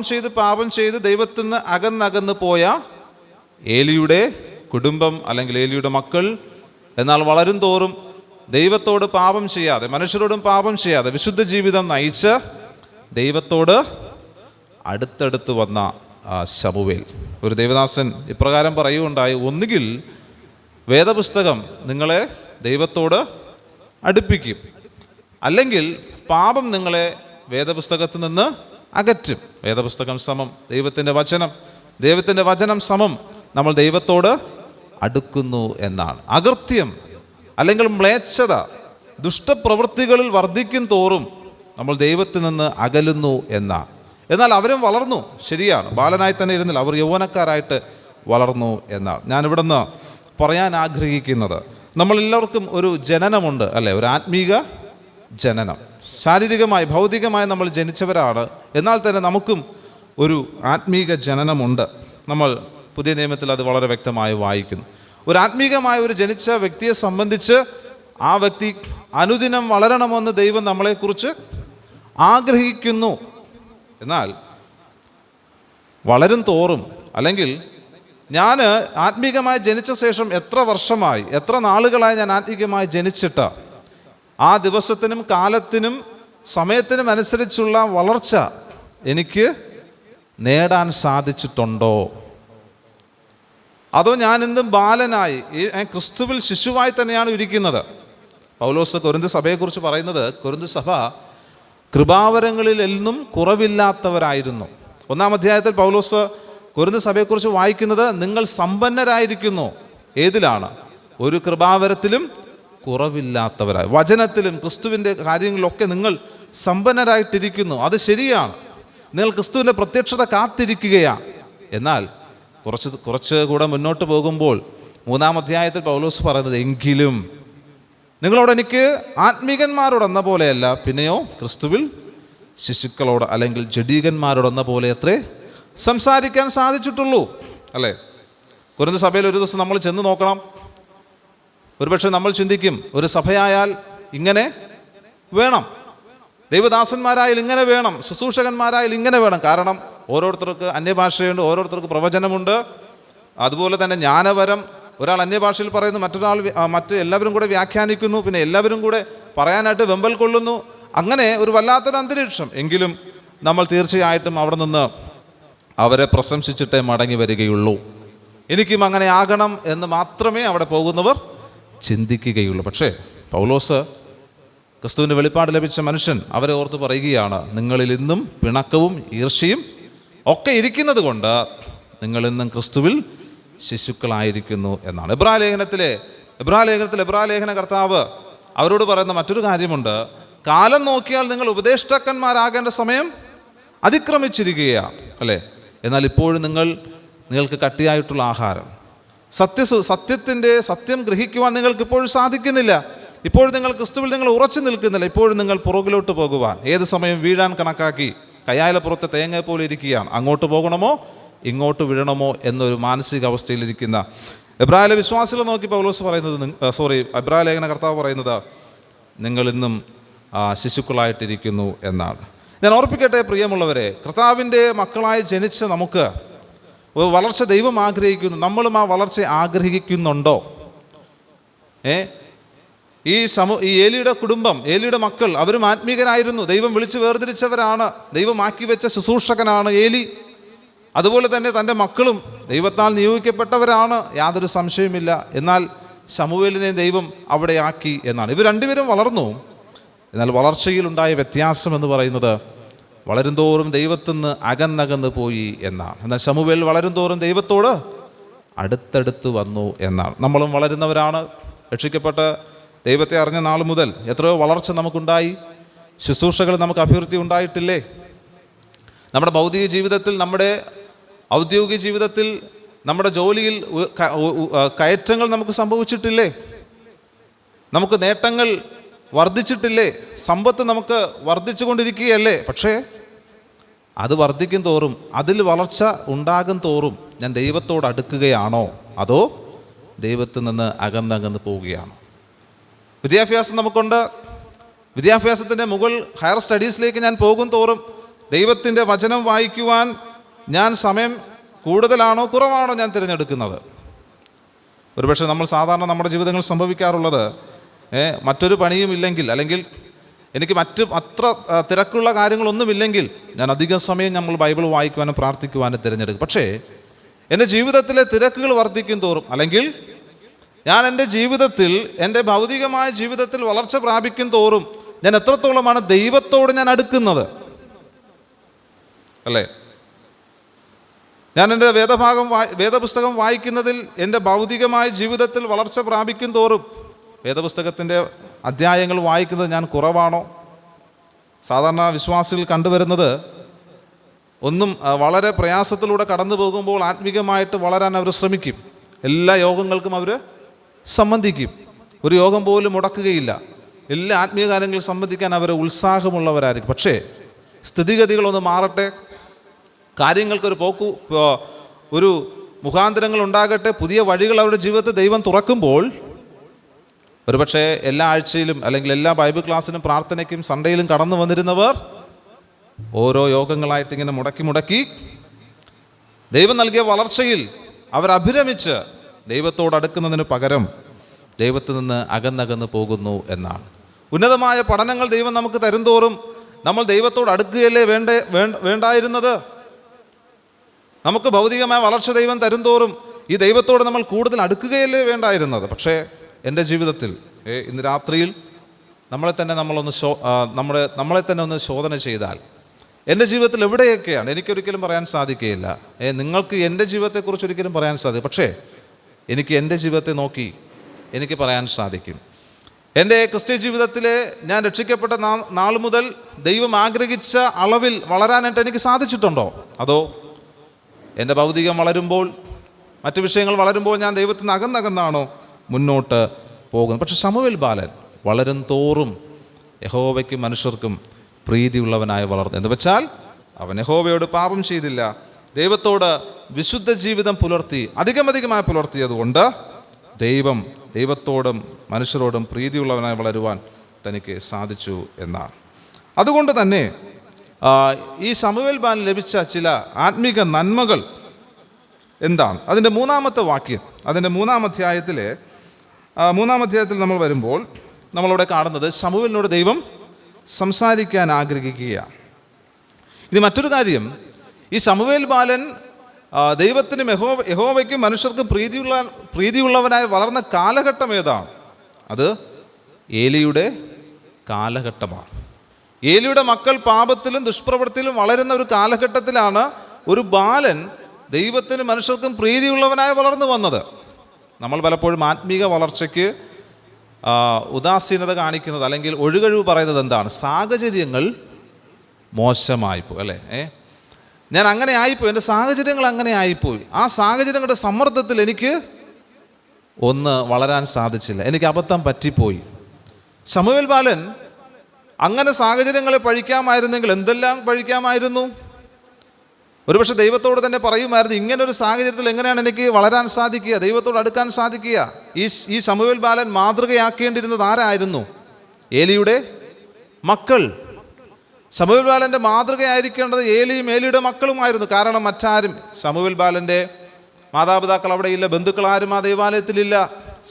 ചെയ്ത് ദൈവത്തിൽ നിന്ന് അകന്നകന്ന് പോയ ഏലിയുടെ കുടുംബം അല്ലെങ്കിൽ ഏലിയുടെ മക്കൾ, എന്നാൽ വളരും തോറും ദൈവത്തോട് പാപം ചെയ്യാതെ, മനുഷ്യരോടും പാപം ചെയ്യാതെ വിശുദ്ധ ജീവിതം നയിച്ച് ദൈവത്തോട് അടുത്തടുത്ത് വന്ന ശമൂവേൽ. ഒരു ദൈവദാസൻ ഇപ്രകാരം പറയുകയുണ്ടായി, ഒന്നുകിൽ വേദപുസ്തകം നിങ്ങളെ ദൈവത്തോട് അടുപ്പിക്കും, അല്ലെങ്കിൽ പാപം നിങ്ങളെ വേദപുസ്തകത്തിൽ നിന്ന് അകറ്റും. വേദപുസ്തകം സമം ദൈവത്തിൻ്റെ വചനം സമം നമ്മൾ ദൈവത്തോട് അടുക്കുന്നു എന്നാണ്. അകൃത്യം അല്ലെങ്കിൽ മ്ലേച്ഛത, ദുഷ്ടപ്രവൃത്തികളിൽ വർദ്ധിക്കും തോറും നമ്മൾ ദൈവത്തിൽ നിന്ന് അകലുന്നു എന്നാണ്. എന്നാൽ അവരും വളർന്നു, ശരിയാണ്, ബാലനായി തന്നെ ഇരുന്നില്ല, അവർ യൗവനക്കാരായിട്ട് വളർന്നു എന്നാണ്. ഞാനിവിടെ നിന്ന് പറയാൻ ആഗ്രഹിക്കുന്നത്, നമ്മളെല്ലാവർക്കും ഒരു ജനനമുണ്ട് അല്ലേ, ഒരു ആത്മീക ജനനം. ശാരീരികമായി ഭൗതികമായി നമ്മൾ ജനിച്ചവരാണ്, എന്നാൽ തന്നെ നമുക്കും ഒരു ആത്മീക ജനനമുണ്ട്. നമ്മൾ പുതിയ നിയമത്തിൽ അത് വളരെ വ്യക്തമായി വായിക്കുന്നു. ഒരു ആത്മീകമായ ഒരു ജനിച്ച വ്യക്തിയെ സംബന്ധിച്ച് ആ വ്യക്തി അനുദിനം വളരണമെന്ന് ദൈവം നമ്മളെക്കുറിച്ച് ആഗ്രഹിക്കുന്നു. എന്നാൽ വളരും തോറും, അല്ലെങ്കിൽ ഞാൻ ആത്മീകമായി ജനിച്ച ശേഷം എത്ര വർഷമായി, എത്ര നാളുകളായി ഞാൻ ആത്മീകമായി ജനിച്ചിട്ട് ആ ദിവസത്തിനും കാലത്തിനും സമയത്തിനും അനുസരിച്ചുള്ള വളർച്ച എനിക്ക് നേടാൻ സാധിച്ചിട്ടുണ്ടോ? അതോ ഞാൻ ഇന്നും ബാലനായി ക്രിസ്തുവിൽ ശിശുവായി തന്നെയാണ് ഇരിക്കുന്നത്? പൗലോസ് കൊരിന്ത് സഭയെക്കുറിച്ച് പറയുന്നത്, കൊരിന്ത് സഭ കൃപാവരങ്ങളിൽ എന്നും കുറവില്ലാത്തവരായിരുന്നു. 1-ാം അധ്യായത്തിൽ പൗലോസ് കൊരിന്ത് സഭയെക്കുറിച്ച് വായിക്കുന്നത്, നിങ്ങൾ സമ്പന്നരായിരിക്കുന്നു. ഏതിലാണ്? ഒരു കൃപാവരത്തിലും കുറവില്ലാത്തവരായി. വചനത്തിലും ക്രിസ്തുവിൻ്റെ കാര്യങ്ങളിലൊക്കെ നിങ്ങൾ സമ്പന്നരായിട്ടിരിക്കുന്നു. അത് ശരിയാണ്, നിങ്ങൾ ക്രിസ്തുവിൻ്റെ പ്രത്യക്ഷത കാത്തിരിക്കുകയാണ്. എന്നാൽ കുറച്ച് കൂടെ മുന്നോട്ട് പോകുമ്പോൾ 3-ാം അധ്യായത്തിൽ പൗലോസ് പറയുന്നത്, എങ്കിലും നിങ്ങളോട് എനിക്ക് ആത്മീകന്മാരോടെന്ന പോലെയല്ല, പിന്നെയോ ക്രിസ്തുവിൽ ശിശുക്കളോട് അല്ലെങ്കിൽ ജഡീകന്മാരോടെന്ന പോലെ അത്രേ സംസാരിക്കാൻ സാധിച്ചിട്ടുള്ളൂ അല്ലേ. കൊരിന്ത് സഭയിൽ ഒരു ദിവസം നമ്മൾ ചെന്ന് നോക്കണം. ഒരുപക്ഷെ നമ്മൾ ചിന്തിക്കും, ഒരു സഭയായാൽ ഇങ്ങനെ വേണം, ദൈവദാസന്മാരായാൽ ഇങ്ങനെ വേണം, ശുശ്രൂഷകന്മാരായാൽ ഇങ്ങനെ വേണം. കാരണം ഓരോരുത്തർക്ക് അന്യഭാഷയുണ്ട്, ഓരോരുത്തർക്ക് പ്രവചനമുണ്ട്, അതുപോലെ തന്നെ ജ്ഞാനവരം. ഒരാൾ അന്യഭാഷയിൽ പറയുന്നു, മറ്റ് എല്ലാവരും കൂടെ വ്യാഖ്യാനിക്കുന്നു, പിന്നെ എല്ലാവരും കൂടെ പറയാനായിട്ട് വെമ്പൽ കൊള്ളുന്നു. അങ്ങനെ ഒരു വല്ലാത്തൊരു അന്തരീക്ഷം. എങ്കിലും നമ്മൾ തീർച്ചയായിട്ടും അവിടെ നിന്ന് അവരെ പ്രശംസിച്ചിട്ടേ മടങ്ങി വരികയുള്ളൂ. എനിക്കും അങ്ങനെ ആകണം എന്ന് മാത്രമേ അവിടെ പോകുന്നവർ ചിന്തിക്കുകയുള്ളൂ. പക്ഷേ പൗലോസ്, ക്രിസ്തുവിൻ്റെ വെളിപ്പാട് ലഭിച്ച മനുഷ്യൻ, അവരെ ഓർത്ത് പറയുകയാണ്, നിങ്ങളിൽ ഇന്നും പിണക്കവും ഈർഷ്യയും ഒക്കെ ഇരിക്കുന്നത് കൊണ്ട് നിങ്ങളിന്നും ക്രിസ്തുവിൽ ശിശുക്കളായിരിക്കുന്നു എന്നാണ്. എബ്രാലേഖന കർത്താവ് അവരോട് പറയുന്ന മറ്റൊരു കാര്യമുണ്ട്. കാലം നോക്കിയാൽ നിങ്ങൾ ഉപദേഷ്ടാക്കന്മാരാകേണ്ട സമയം അതിക്രമിച്ചിരിക്കുകയാണ് അല്ലേ. എന്നാൽ ഇപ്പോഴും നിങ്ങൾക്ക് കട്ടിയായിട്ടുള്ള ആഹാരം, സത്യം ഗ്രഹിക്കുവാൻ നിങ്ങൾക്ക് ഇപ്പോഴും സാധിക്കുന്നില്ല. ഇപ്പോഴും നിങ്ങൾ ക്രിസ്തുവിൽ നിങ്ങൾ ഉറച്ചു നിൽക്കുന്നില്ല. ഇപ്പോഴും നിങ്ങൾ പുറകിലോട്ട് പോകുവാൻ, ഏത് സമയം വീഴാൻ കണക്കാക്കി കയ്യാലപ്പുറത്തെ തേങ്ങ പോലെ ഇരിക്കുകയാണ്. അങ്ങോട്ട് പോകണമോ ഇങ്ങോട്ട് വീഴണമോ എന്നൊരു മാനസികാവസ്ഥയിലിരിക്കുന്ന എബ്രായ വിശ്വാസികളെ നോക്കി പൗലോസ് പറയുന്നത്, എബ്രായ കർത്താവ് പറയുന്നത്, നിങ്ങളിന്നും ശിശുക്കളായിട്ടിരിക്കുന്നു എന്നാണ്. ഞാൻ ഓർപ്പിക്കട്ടെ പ്രിയമുള്ളവരെ, കർത്താവിൻ്റെ മക്കളായി ജനിച്ച നമുക്ക് വളർച്ച ദൈവം ആഗ്രഹിക്കുന്നു. നമ്മളും ആ വളർച്ച ആഗ്രഹിക്കുന്നുണ്ടോ? ഈ ഏലിയുടെ കുടുംബം, ഏലിയുടെ മക്കൾ, അവരും ആത്മീകരായിരുന്നു. ദൈവം വിളിച്ച് വേർതിരിച്ചവരാണ്. ദൈവം ആക്കി വെച്ച ശുശ്രൂഷകനാണ് ഏലി. അതുപോലെ തന്നെ തൻ്റെ മക്കളും ദൈവത്താൽ നിയോഗിക്കപ്പെട്ടവരാണ്, യാതൊരു സംശയമില്ല. എന്നാൽ ശമൂവേലിനെ ദൈവം അവിടെ ആക്കി എന്നാണ്. ഇവർ രണ്ടുപേരും വളർന്നു. എന്നാൽ വളർച്ചയിലുണ്ടായ വ്യത്യാസം എന്ന് പറയുന്നത്, വളരുംതോറും ദൈവത്തിൽ നിന്ന് അകന്നകന്ന് പോയി എന്നാണ്. എന്നാൽ ശമൂവേൽ വളരുംതോറും ദൈവത്തോട് അടുത്തടുത്ത് വന്നു എന്നാണ്. നമ്മളും വളരുന്നവരാണ്. രക്ഷിക്കപ്പെട്ട് ദൈവത്തെ അറിഞ്ഞ നാൾ മുതൽ എത്രയോ വളർച്ച നമുക്കുണ്ടായി. ശുശ്രൂഷകൾ നമുക്ക് അഭിവൃദ്ധി ഉണ്ടായിട്ടില്ലേ? നമ്മുടെ ഭൗതിക ജീവിതത്തിൽ, നമ്മുടെ ഔദ്യോഗിക ജീവിതത്തിൽ, നമ്മുടെ ജോലിയിൽ കയറ്റങ്ങൾ നമുക്ക് സംഭവിച്ചിട്ടില്ലേ? നമുക്ക് നേട്ടങ്ങൾ വർദ്ധിച്ചിട്ടില്ലേ? സമ്പത്ത് നമുക്ക് വർദ്ധിച്ചു കൊണ്ടിരിക്കുകയല്ലേ? പക്ഷേ അത് വർദ്ധിക്കും തോറും, അതിൽ വളർച്ച ഉണ്ടാകും തോറും ഞാൻ ദൈവത്തോട് അടുക്കുകയാണോ അതോ ദൈവത്തിൽ നിന്ന് അകന്നകന്ന് പോവുകയാണോ? വിദ്യാഭ്യാസം നമുക്കുണ്ട്. വിദ്യാഭ്യാസത്തിൻ്റെ ഹയർ സ്റ്റഡീസിലേക്ക് ഞാൻ പോകും തോറും ദൈവത്തിൻ്റെ വചനം വായിക്കുവാൻ ഞാൻ സമയം കൂടുതലാണോ കുറവാണോ ഞാൻ തിരഞ്ഞെടുക്കുന്നത്? ഒരുപക്ഷെ നമ്മൾ സാധാരണ നമ്മുടെ ജീവിതങ്ങളിൽ സംഭവിക്കാറുള്ളത്, മറ്റൊരു പണിയും ഇല്ലെങ്കിൽ, അല്ലെങ്കിൽ എനിക്ക് അത്ര തിരക്കുള്ള കാര്യങ്ങളൊന്നുമില്ലെങ്കിൽ ഞാൻ അധികം സമയം നമ്മൾ ബൈബിൾ വായിക്കുവാനും പ്രാർത്ഥിക്കുവാനും തിരഞ്ഞെടുക്കും. പക്ഷേ എൻ്റെ ജീവിതത്തിലെ തിരക്കുകൾ വർദ്ധിക്കും തോറും, അല്ലെങ്കിൽ ഞാൻ എൻ്റെ ജീവിതത്തിൽ, എൻ്റെ ഭൗതികമായ ജീവിതത്തിൽ വളർച്ച പ്രാപിക്കും തോറും ഞാൻ എത്രത്തോളമാണ് ദൈവത്തോട് ഞാൻ അടുക്കുന്നത്, അല്ലേ? ഞാൻ എൻ്റെ വേദപുസ്തകം വായിക്കുന്നതിൽ എൻ്റെ ഭൗതികമായ ജീവിതത്തിൽ വളർച്ച പ്രാപിക്കും തോറും വേദപുസ്തകത്തിൻ്റെ അധ്യായങ്ങൾ വായിക്കുന്നത് ഞാൻ കുറവാണോ? സാധാരണ വിശ്വാസികൾ കണ്ടുവരുന്നത്, ഒന്നും വളരെ പ്രയാസത്തിലൂടെ കടന്നു പോകുമ്പോൾ ആത്മീകമായിട്ട് വളരാൻ അവർ ശ്രമിക്കും. എല്ലാ യോഗങ്ങൾക്കും അവർ സംബന്ധിക്കും, ഒരു യോഗം പോലും മുടക്കുകയില്ല. എല്ലാ ആത്മീയ കാര്യങ്ങളിൽ സംബന്ധിക്കാൻ അവർ ഉത്സാഹമുള്ളവരായിരിക്കും. പക്ഷേ സ്ഥിതിഗതികളൊന്ന് മാറട്ടെ, കാര്യങ്ങൾക്കൊരു ഒരു മുഖാന്തരങ്ങൾ ഉണ്ടാകട്ടെ, പുതിയ വഴികൾ അവരുടെ ജീവിതത്തിൽ ദൈവം തുറക്കുമ്പോൾ ഒരുപക്ഷെ എല്ലാ ആഴ്ചയിലും അല്ലെങ്കിൽ എല്ലാ ബൈബിൾ ക്ലാസ്സിനും പ്രാർത്ഥനയ്ക്കും സൺഡേയിലും കടന്നു വന്നിരുന്നവർ ഓരോ യോഗങ്ങളായിട്ട് ഇങ്ങനെ മുടക്കി ദൈവം നൽകിയ വളർച്ചയിൽ അവർ അഭിരമിച്ച് ദൈവത്തോട് അടുക്കുന്നതിന് പകരം ദൈവത്തിൽ നിന്ന് അകന്നകന്ന് പോകുന്നു എന്നാണ്. ഉന്നതമായ പഠനങ്ങൾ ദൈവം നമുക്ക് തരുംതോറും നമ്മൾ ദൈവത്തോട് അടുക്കുകയല്ലേ വേണ്ടായിരുന്നത്? നമുക്ക് ഭൗതികമായ വളർച്ച ദൈവം തരുംതോറും ഈ ദൈവത്തോട് നമ്മൾ കൂടുതൽ അടുക്കുകയല്ലേ വേണ്ടായിരുന്നത്? പക്ഷേ എൻ്റെ ജീവിതത്തിൽ ഇന്ന് രാത്രിയിൽ നമ്മളെ തന്നെ ഒന്ന് ശോധന ചെയ്താൽ എൻ്റെ ജീവിതത്തിൽ എവിടെയൊക്കെയാണ്, എനിക്കൊരിക്കലും പറയാൻ സാധിക്കുകയില്ല, നിങ്ങൾക്ക് എൻ്റെ ജീവിതത്തെക്കുറിച്ച് ഒരിക്കലും പറയാൻ സാധിക്കും. പക്ഷേ എനിക്ക് എൻ്റെ ജീവിതത്തെ നോക്കി എനിക്ക് പറയാൻ സാധിക്കും. എൻ്റെ ക്രിസ്ത്യ ജീവിതത്തിലെ ഞാൻ രക്ഷിക്കപ്പെട്ട നാൾ മുതൽ ദൈവം ആഗ്രഹിച്ച അളവിൽ വളരാനായിട്ട് എനിക്ക് സാധിച്ചിട്ടുണ്ടോ? അതോ എൻ്റെ ഭൗതികം വളരുമ്പോൾ, മറ്റു വിഷയങ്ങൾ വളരുമ്പോൾ ഞാൻ ദൈവത്തിൽ നിന്ന് അകന്നകന്നാണോ മുന്നോട്ട് പോകുന്നത്? പക്ഷെ ശമൂവേൽ ബാലൻ വളരും തോറും യഹോവയ്ക്കും മനുഷ്യർക്കും പ്രീതിയുള്ളവനായി വളർന്നു. എന്ന് വെച്ചാൽ അവൻ യഹോവയോട് പാപം ചെയ്തില്ല, ദൈവത്തോട് വിശുദ്ധ ജീവിതം പുലർത്തി, അധികമായി പുലർത്തിയതുകൊണ്ട് ദൈവത്തോടും മനുഷ്യരോടും പ്രീതിയുള്ളവനായി വളരുവാൻ തനിക്ക് സാധിച്ചു എന്നാണ്. അതുകൊണ്ട് തന്നെ ഈ ശമൂവേൽ ബാലൻ ലഭിച്ച ചില ആത്മീക നന്മകൾ എന്താണ്? അതിൻ്റെ മൂന്നാമത്തെ വാക്യം, അതിൻ്റെ മൂന്നാം അധ്യായത്തിൽ നമ്മൾ വരുമ്പോൾ നമ്മളിവിടെ കാണുന്നത് ശമൂവേലിനോട് ദൈവം സംസാരിക്കാൻ ആഗ്രഹിക്കുകയാണ്. ഇനി മറ്റൊരു കാര്യം, ഈ ശമൂവേൽ ബാലൻ ദൈവത്തിനും യഹോവയ്ക്കും മനുഷ്യർക്കും പ്രീതിയുള്ളവനായി വളർന്ന കാലഘട്ടം ഏതാണ്? അത് ഏലിയുടെ കാലഘട്ടമാണ്. ഏലിയുടെ മക്കൾ പാപത്തിലും ദുഷ്പ്രവൃത്തിയിലും വളരുന്ന ഒരു കാലഘട്ടത്തിലാണ് ഒരു ബാലൻ ദൈവത്തിനും മനുഷ്യർക്കും പ്രീതിയുള്ളവനായി വളർന്നു വന്നത്. നമ്മൾ പലപ്പോഴും ആത്മീക വളർച്ചയ്ക്ക് ഉദാസീനത കാണിക്കുന്നത്, അല്ലെങ്കിൽ ഒഴുകഴിവ് പറയുന്നത് എന്താണ്? സാഹചര്യങ്ങൾ മോശമായിപ്പോയി, അല്ലേ? ഞാൻ അങ്ങനെ ആയിപ്പോയി, എൻ്റെ സാഹചര്യങ്ങൾ അങ്ങനെ ആയിപ്പോയി, ആ സാഹചര്യങ്ങളുടെ സമ്മർദ്ദത്തിൽ എനിക്ക് വളരാൻ സാധിച്ചില്ല, എനിക്ക് അബദ്ധം പറ്റിപ്പോയി. ശമൂവേൽ ബാലൻ അങ്ങനെ സാഹചര്യങ്ങളെ പഴിക്കാമായിരുന്നെങ്കിൽ എന്തെല്ലാം പഴിക്കാമായിരുന്നു? ഒരുപക്ഷെ ദൈവത്തോട് തന്നെ പറയുമായിരുന്നു, ഇങ്ങനൊരു സാഹചര്യത്തിൽ എങ്ങനെയാണ് എനിക്ക് വളരാൻ സാധിക്കുക, ദൈവത്തോട് അടുക്കാൻ സാധിക്കുക? ഈ ശമൂവേൽ ബാലൻ മാതൃകയാക്കേണ്ടിരുന്നത് ആരായിരുന്നു? ഏലിയുടെ മക്കൾ. ശമൂവേൽ ബാലൻ്റെ മാതൃകയായിരിക്കേണ്ടത് ഏലിയും ഏലിയുടെ മക്കളുമായിരുന്നു. കാരണം മറ്റാരും, ശമൂവേൽ ബാലൻ്റെ മാതാപിതാക്കൾ അവിടെ ഇല്ല, ബന്ധുക്കൾ ആരും ആ ദേവാലയത്തിലില്ല.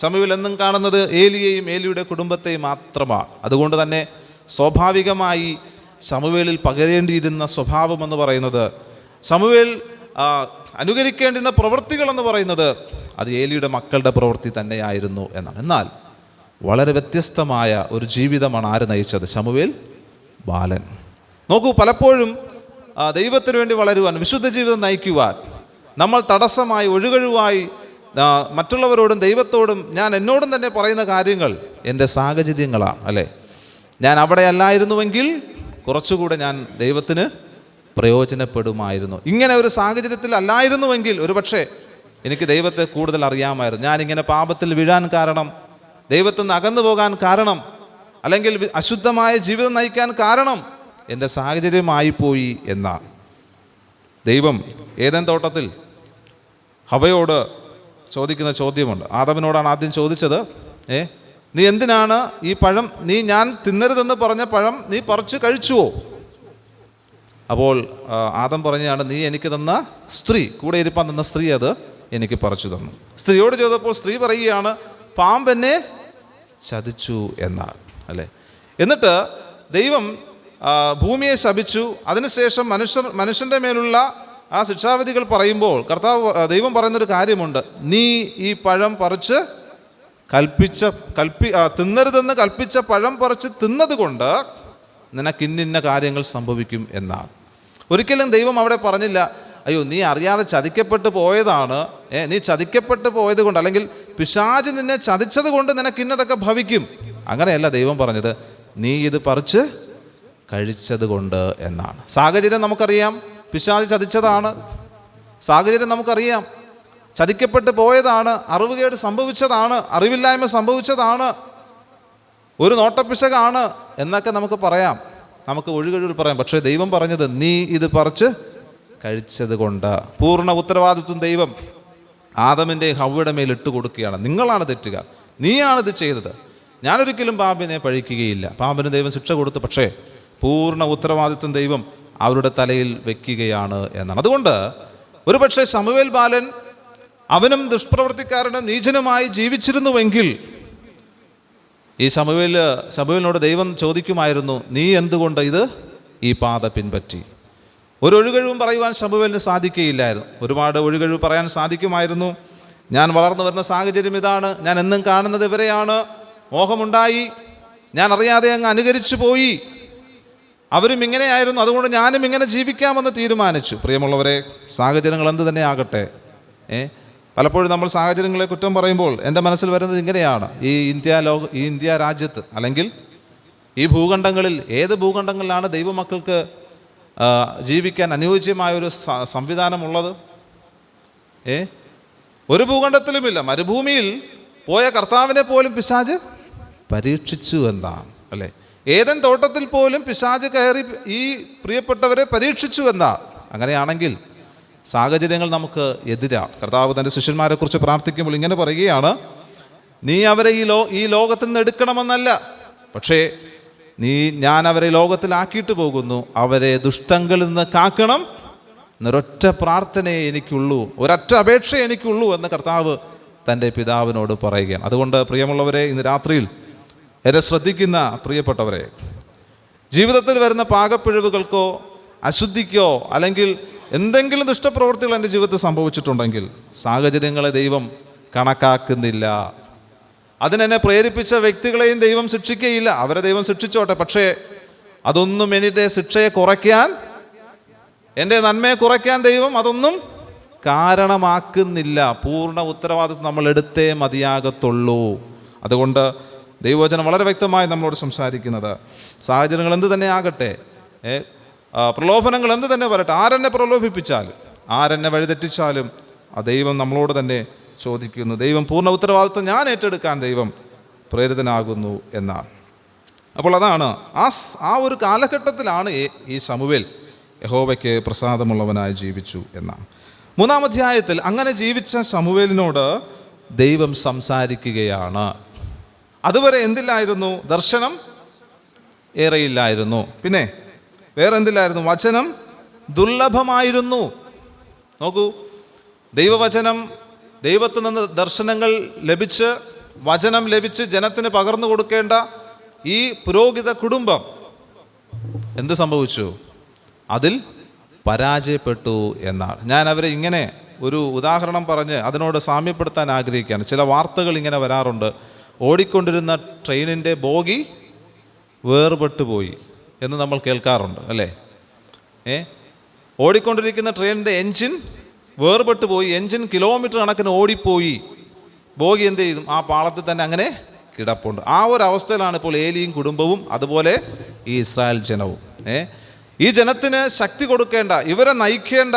ശമൂവേൽ എന്നും കാണുന്നത് ഏലിയെയും ഏലിയുടെ കുടുംബത്തെയും മാത്രമാണ്. അതുകൊണ്ട് തന്നെ സ്വാഭാവികമായി ശമൂവേലിൽ പകരേണ്ടിയിരുന്ന സ്വഭാവം എന്ന് പറയുന്നത്, ശമൂവേൽ അനുകരിക്കേണ്ടിരുന്ന പ്രവൃത്തികൾ എന്ന് പറയുന്നത് അത് ഏലിയുടെ മക്കളുടെ പ്രവൃത്തി തന്നെയായിരുന്നു എന്നാണ്. എന്നാൽ വളരെ വ്യത്യസ്തമായ ഒരു ജീവിതമാണ് ആര് നയിച്ചത്? ശമൂവേൽ ബാലൻ. നോക്കൂ, പലപ്പോഴും ദൈവത്തിന് വേണ്ടി വളരുവാൻ, വിശുദ്ധ ജീവിതം നയിക്കുവാൻ നമ്മൾ തടസ്സമായി, ഒഴുകഴിവായി മറ്റുള്ളവരോടും ദൈവത്തോടും ഞാൻ എന്നോടും തന്നെ പറയുന്ന കാര്യങ്ങൾ എൻ്റെ സാഹചര്യങ്ങളാണ്, അല്ലേ? ഞാൻ അവിടെ അല്ലായിരുന്നുവെങ്കിൽ കുറച്ചുകൂടെ ഞാൻ ദൈവത്തിന് പ്രയോജനപ്പെടുമായിരുന്നു. ഇങ്ങനെ ഒരു സാഹചര്യത്തിൽ അല്ലായിരുന്നുവെങ്കിൽ ഒരുപക്ഷെ എനിക്ക് ദൈവത്തെ കൂടുതൽ അറിയാമായിരുന്നു. ഞാനിങ്ങനെ പാപത്തിൽ വീഴാൻ കാരണം, ദൈവത്തിൽ നിന്ന് അകന്നു പോകാൻ കാരണം, അല്ലെങ്കിൽ അശുദ്ധമായ ജീവിതം നയിക്കാൻ കാരണം എൻ്റെ സാഹചര്യമായിപ്പോയി എന്നാണ്. ദൈവം ഏദൻ തോട്ടത്തിൽ ഹവയോട് ചോദിക്കുന്ന ചോദ്യമുണ്ട്. ആദമിനോടാണ് ആദ്യം ചോദിച്ചത്, നീ എന്തിനാണ് ഈ പഴം, ഞാൻ തിന്നരുതെന്ന് പറഞ്ഞ പഴം നീ പറിച്ച് കഴിച്ചുവോ? അപ്പോൾ ആദം പറഞ്ഞാണ്, നീ എനിക്ക് തന്ന സ്ത്രീ, കൂടെ ഇരിപ്പാൻ തന്ന സ്ത്രീ അത് എനിക്ക് പറിച്ചു തന്നു. സ്ത്രീയോട് ചോദിച്ചപ്പോൾ സ്ത്രീ പറയുകയാണ്, പാമ്പ് എന്നെ ചതിച്ചു എന്നാണ്, അല്ലേ? എന്നിട്ട് ദൈവം ഭൂമിയെ ശപിച്ചു. അതിനുശേഷം മനുഷ്യൻ്റെ മേലുള്ള ആ ശിക്ഷാവിധികൾ പറയുമ്പോൾ ദൈവം പറയുന്നൊരു കാര്യമുണ്ട്, നീ ഈ പഴം പറിച്ച് തിന്നരുതെന്ന് കൽപ്പിച്ച പഴം പറിച്ച് തിന്നത് കൊണ്ട് നിനക്കിന്ന കാര്യങ്ങൾ സംഭവിക്കും എന്നാണ്. ഒരിക്കലും ദൈവം അവിടെ പറഞ്ഞില്ല, അയ്യോ നീ അറിയാതെ ചതിക്കപ്പെട്ട് പോയതാണ്, നീ ചതിക്കപ്പെട്ട് പോയത് കൊണ്ട്, അല്ലെങ്കിൽ പിശാച് നിന്നെ ചതിച്ചത് കൊണ്ട് നിനക്കിന്നതൊക്കെ ഭവിക്കും. അങ്ങനെയല്ല ദൈവം പറഞ്ഞത്, നീ ഇത് പറിച്ച് കഴിച്ചത് കൊണ്ട് എന്നാണ്. സാഹചര്യം നമുക്കറിയാം, പിശാച് ചതിച്ചതാണ്. സാഹചര്യം നമുക്കറിയാം, ചതിക്കപ്പെട്ട് പോയതാണ്, അറിവുകേട് സംഭവിച്ചതാണ്, അറിവില്ലായ്മ സംഭവിച്ചതാണ്, ഒരു നോട്ടപ്പിശകാണ് എന്നൊക്കെ നമുക്ക് പറയാം, നമുക്ക് ഒഴുകഴിവിൽ പറയാം. പക്ഷേ ദൈവം പറഞ്ഞത്, നീ ഇത് പറിച്ച് കഴിച്ചത് കൊണ്ട്. പൂർണ്ണ ഉത്തരവാദിത്വം ദൈവം ആദമിൻ്റെ ഹവ്വയുടെ മേൽ ഇട്ട് കൊടുക്കുകയാണ്. നിങ്ങളാണ് തെറ്റുക, നീയാണിത് ചെയ്തത്, ഞാനൊരിക്കലും പാമ്പിനെ പഴിക്കുകയില്ല. പാമ്പിന് ദൈവം ശിക്ഷ കൊടുത്തു, പക്ഷേ പൂർണ്ണ ഉത്തരവാദിത്വം ദൈവം അവരുടെ തലയിൽ വെക്കുകയാണ് എന്നാണ്. അതുകൊണ്ട് ഒരുപക്ഷെ ശമൂവേൽ ബാലൻ അവനും ദുഷ്പ്രവൃത്തിക്കാരനും നീചനുമായി ജീവിച്ചിരുന്നുവെങ്കിൽ ഈ ശമൂവേലിനോട് ദൈവം ചോദിക്കുമായിരുന്നു, നീ എന്തുകൊണ്ട് ഈ പാത പിൻപറ്റി? ഒരു ഒഴുകഴിവും പറയുവാൻ ശമൂവേലിന് സാധിക്കുകയില്ലായിരുന്നു. ഒരുപാട് ഒഴുകഴിവ് പറയാൻ സാധിക്കുമായിരുന്നു. ഞാൻ വളർന്നു വരുന്ന സാഹചര്യം ഇതാണ്, ഞാൻ എന്നും കാണുന്നത് ഇവരെയാണ്, മോഹമുണ്ടായി, ഞാൻ അറിയാതെ അങ്ങ് അനുകരിച്ചു പോയി, അവരും ഇങ്ങനെയായിരുന്നു, അതുകൊണ്ട് ഞാനും ഇങ്ങനെ ജീവിക്കാമെന്ന് തീരുമാനിച്ചു. പ്രിയമുള്ളവരെ, സാഹചര്യങ്ങൾ എന്ത് തന്നെ ആകട്ടെ, പലപ്പോഴും നമ്മൾ സാഹചര്യങ്ങളെ കുറ്റം പറയുമ്പോൾ എൻ്റെ മനസ്സിൽ വരുന്നത് ഇങ്ങനെയാണ്, ഈ ഇന്ത്യ രാജ്യത്ത് അല്ലെങ്കിൽ ഈ ഭൂഖണ്ഡങ്ങളിൽ, ഏത് ഭൂഖണ്ഡങ്ങളിലാണ് ദൈവമക്കൾക്ക് ജീവിക്കാൻ അനുയോജ്യമായൊരു സംവിധാനമുള്ളത്? ഒരു ഭൂഖണ്ഡത്തിലുമില്ല. മരുഭൂമിയിൽ പോയ കർത്താവിനെ പോലും പിശാച് പരീക്ഷിച്ചു എന്നാണ്, അല്ലേ? ഏദൻ തോട്ടത്തിൽ പോലും പിശാച് കയറി ഈ പ്രിയപ്പെട്ടവരെ പരീക്ഷിച്ചു എന്നാണ്. അങ്ങനെയാണെങ്കിൽ സാഹചര്യങ്ങൾ നമുക്ക് എതിരാണ്. കർത്താവ് തൻ്റെ ശിഷ്യന്മാരെക്കുറിച്ച് പ്രാർത്ഥിക്കുമ്പോൾ ഇങ്ങനെ പറയുകയാണ്, നീ അവരെ ഈ ലോകത്തിൽ നിന്ന് എടുക്കണമെന്നല്ല, പക്ഷേ ഞാൻ അവരെ ലോകത്തിലാക്കിയിട്ട് പോകുന്നു, അവരെ ദുഷ്ടങ്ങളിൽ നിന്ന് കാക്കണം എന്നൊരൊറ്റ പ്രാർത്ഥനയെ എനിക്കുള്ളൂ, ഒരൊറ്റ അപേക്ഷയെ എനിക്കുള്ളൂ എന്ന് കർത്താവ് തൻ്റെ പിതാവിനോട് പറയുകയാണ്. അതുകൊണ്ട് പ്രിയമുള്ളവരെ, ഇന്ന് രാത്രിയിൽ എന്നെ ശ്രദ്ധിക്കുന്ന പ്രിയപ്പെട്ടവരെ, ജീവിതത്തിൽ വരുന്ന പാകപ്പിഴവുകൾക്കോ അശുദ്ധിക്കോ അല്ലെങ്കിൽ എന്തെങ്കിലും ദുഷ്ടപ്രവൃത്തികൾ എൻ്റെ ജീവിതത്തിൽ സംഭവിച്ചിട്ടുണ്ടെങ്കിൽ സാഹചര്യങ്ങളെ ദൈവം കണക്കാക്കുന്നില്ല. അതിനെന്നെ പ്രേരിപ്പിച്ച വ്യക്തികളെയും ദൈവം ശിക്ഷിക്കുകയില്ല, അവരെ ദൈവം ശിക്ഷിച്ചോട്ടെ. പക്ഷേ അതൊന്നും എൻ്റെ ശിക്ഷയെ കുറയ്ക്കാൻ, എൻ്റെ നന്മയെ കുറയ്ക്കാൻ ദൈവം അതൊന്നും കാരണമാക്കുന്നില്ല. പൂർണ്ണ ഉത്തരവാദിത്വം നമ്മൾ എടുത്തേ മതിയാകത്തുള്ളൂ. അതുകൊണ്ട് ദൈവവചനം വളരെ വ്യക്തമായി നമ്മളോട് സംസാരിക്കുന്നത്, സാഹചര്യങ്ങൾ എന്ത് തന്നെ ആകട്ടെ, പ്രലോഭനങ്ങൾ എന്ത് തന്നെ വരട്ടെ, ആരെന്നെ പ്രലോഭിപ്പിച്ചാലും ആരെന്നെ വഴിതെറ്റിച്ചാലും ആ ദൈവം നമ്മളോട് തന്നെ ചോദിക്കുന്നു. ദൈവം പൂർണ്ണ ഉത്തരവാദിത്വം ഞാൻ ഏറ്റെടുക്കാൻ ദൈവം പ്രേരിതനാകുന്നു എന്നാണ്. അപ്പോൾ അതാണ് ആ ഒരു കാലഘട്ടത്തിലാണ് ഈ ശമൂവേൽ യഹോവയ്ക്ക് പ്രസാദമുള്ളവനായി ജീവിച്ചു എന്നാണ്. 3-ാം അധ്യായത്തിൽ അങ്ങനെ ജീവിച്ച ശമൂവേലിനോട് ദൈവം സംസാരിക്കുകയാണ്. അതുവരെ എന്തില്ലായിരുന്നു? ദർശനം ഏറെയില്ലായിരുന്നു. പിന്നെ വേറെ എന്തില്ലായിരുന്നു? വചനം ദുർലഭമായിരുന്നു. നോക്കൂ, ദൈവവചനം, ദൈവത്തിൽ നിന്ന് ദർശനങ്ങൾ ലഭിച്ച്, വചനം ലഭിച്ച് ജനത്തിന് പകർന്നു കൊടുക്കേണ്ട ഈ പുരോഹിത കുടുംബം എന്ത് സംഭവിച്ചു? അതിൽ പരാജയപ്പെട്ടു എന്നാണ്. ഞാൻ അവരെ ഇങ്ങനെ ഒരു ഉദാഹരണം പറഞ്ഞ് അതിനോട് സാമ്യപ്പെടുത്താൻ ആഗ്രഹിക്കുകയാണ്. ചില വാർത്തകൾ ഇങ്ങനെ വരാറുണ്ട്, ഓടിക്കൊണ്ടിരുന്ന ട്രെയിനിൻ്റെ ബോഗി വേർപെട്ടു പോയി എന്ന് നമ്മൾ കേൾക്കാറുണ്ട്, അല്ലേ? ഓടിക്കൊണ്ടിരിക്കുന്ന ട്രെയിനിൻ്റെ എൻജിൻ വേർപെട്ടു പോയി, എൻജിൻ കിലോമീറ്റർ കണക്കിന് ഓടിപ്പോയി, ബോഗി എന്ത് ചെയ്തു? ആ പാളത്തിൽ തന്നെ അങ്ങനെ കിടപ്പുണ്ട്. ആ ഒരു അവസ്ഥയിലാണ് ഇപ്പോൾ ഏലിയും കുടുംബവും അതുപോലെ ഈ ഇസ്രായേൽ ജനവും. ഈ ജനത്തിന് ശക്തി കൊടുക്കേണ്ട, ഇവരെ നയിക്കേണ്ട,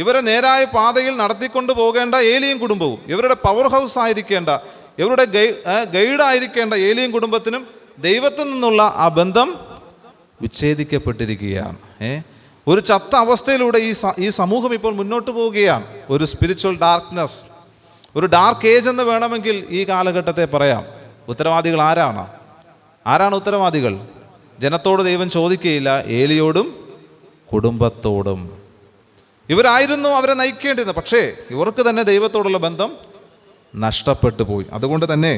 ഇവരെ നേരായ പാതയിൽ നടത്തിക്കൊണ്ട് പോകേണ്ട ഏലിയും കുടുംബവും, ഇവരുടെ പവർ ഹൗസ് ആയിരിക്കേണ്ട, ഇവരുടെ ഗൈഡായിരിക്കേണ്ട ഏലിയും കുടുംബത്തിനും ദൈവത്തിൽ നിന്നുള്ള ആ ബന്ധം വിച്ഛേദിക്കപ്പെട്ടിരിക്കുകയാണ്. ഒരു ചത്ത അവസ്ഥയിലൂടെ ഈ സമൂഹം ഇപ്പോൾ മുന്നോട്ട് പോവുകയാണ്. ഒരു സ്പിരിച്വൽ ഡാർക്ക്നെസ്, ഒരു ഡാർക്ക് ഏജ് എന്ന് വേണമെങ്കിൽ ഈ കാലഘട്ടത്തെ പറയാം. ഉത്തരവാദികൾ ആരാണ് ഉത്തരവാദികൾ? ജനത്തോട് ദൈവം ചോദിക്കുകയില്ല, ഏലിയോടും കുടുംബത്തോടും. ഇവരായിരുന്നു അവരെ നയിക്കേണ്ടിയിരുന്നത്. പക്ഷേ ഇവർക്ക് തന്നെ ദൈവത്തോടുള്ള ബന്ധം നഷ്ടപ്പെട്ടു പോയി. അതുകൊണ്ട് തന്നെ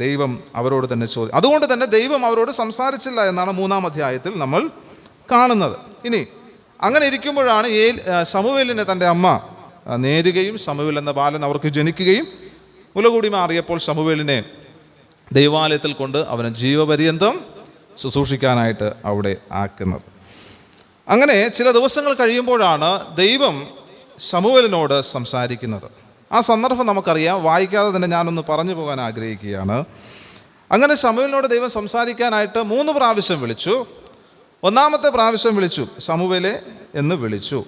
ദൈവം അവരോട് തന്നെ അതുകൊണ്ട് തന്നെ ദൈവം അവരോട് സംസാരിച്ചില്ല എന്നാണ് 3-ാം അധ്യായത്തിൽ നമ്മൾ കാണുന്നത്. ഇനി അങ്ങനെ ഇരിക്കുമ്പോഴാണ് ശമൂവേലിനെ തൻ്റെ അമ്മ നേരുകയും ശമൂവേൽ എന്ന ബാലൻ അവർക്ക് ജനിക്കുകയും മുലകൂടി മാറിയപ്പോൾ ശമൂവേലിനെ ദൈവാലയത്തിൽ കൊണ്ട് അവനെ ജീവപര്യന്തം ശുശ്രൂഷിക്കാനായിട്ട് അവിടെ ആക്കുന്നത്. അങ്ങനെ ചില ദിവസങ്ങൾ കഴിയുമ്പോഴാണ് ദൈവം ശമൂവേലിനോട് സംസാരിക്കുന്നത്. ആ സന്ദർഭം നമുക്കറിയാം, വായിക്കാതെ തന്നെ ഞാനൊന്ന് പറഞ്ഞു പോകാൻ ആഗ്രഹിക്കുകയാണ്. അങ്ങനെ ശമൂവേലിനോട് ദൈവം സംസാരിക്കാനായിട്ട് 3 പ്രാവശ്യം വിളിച്ചു. 1-ാമത്തെ പ്രാവശ്യം വിളിച്ചു, ശമൂവേലേ എന്ന് വിളിച്ചു.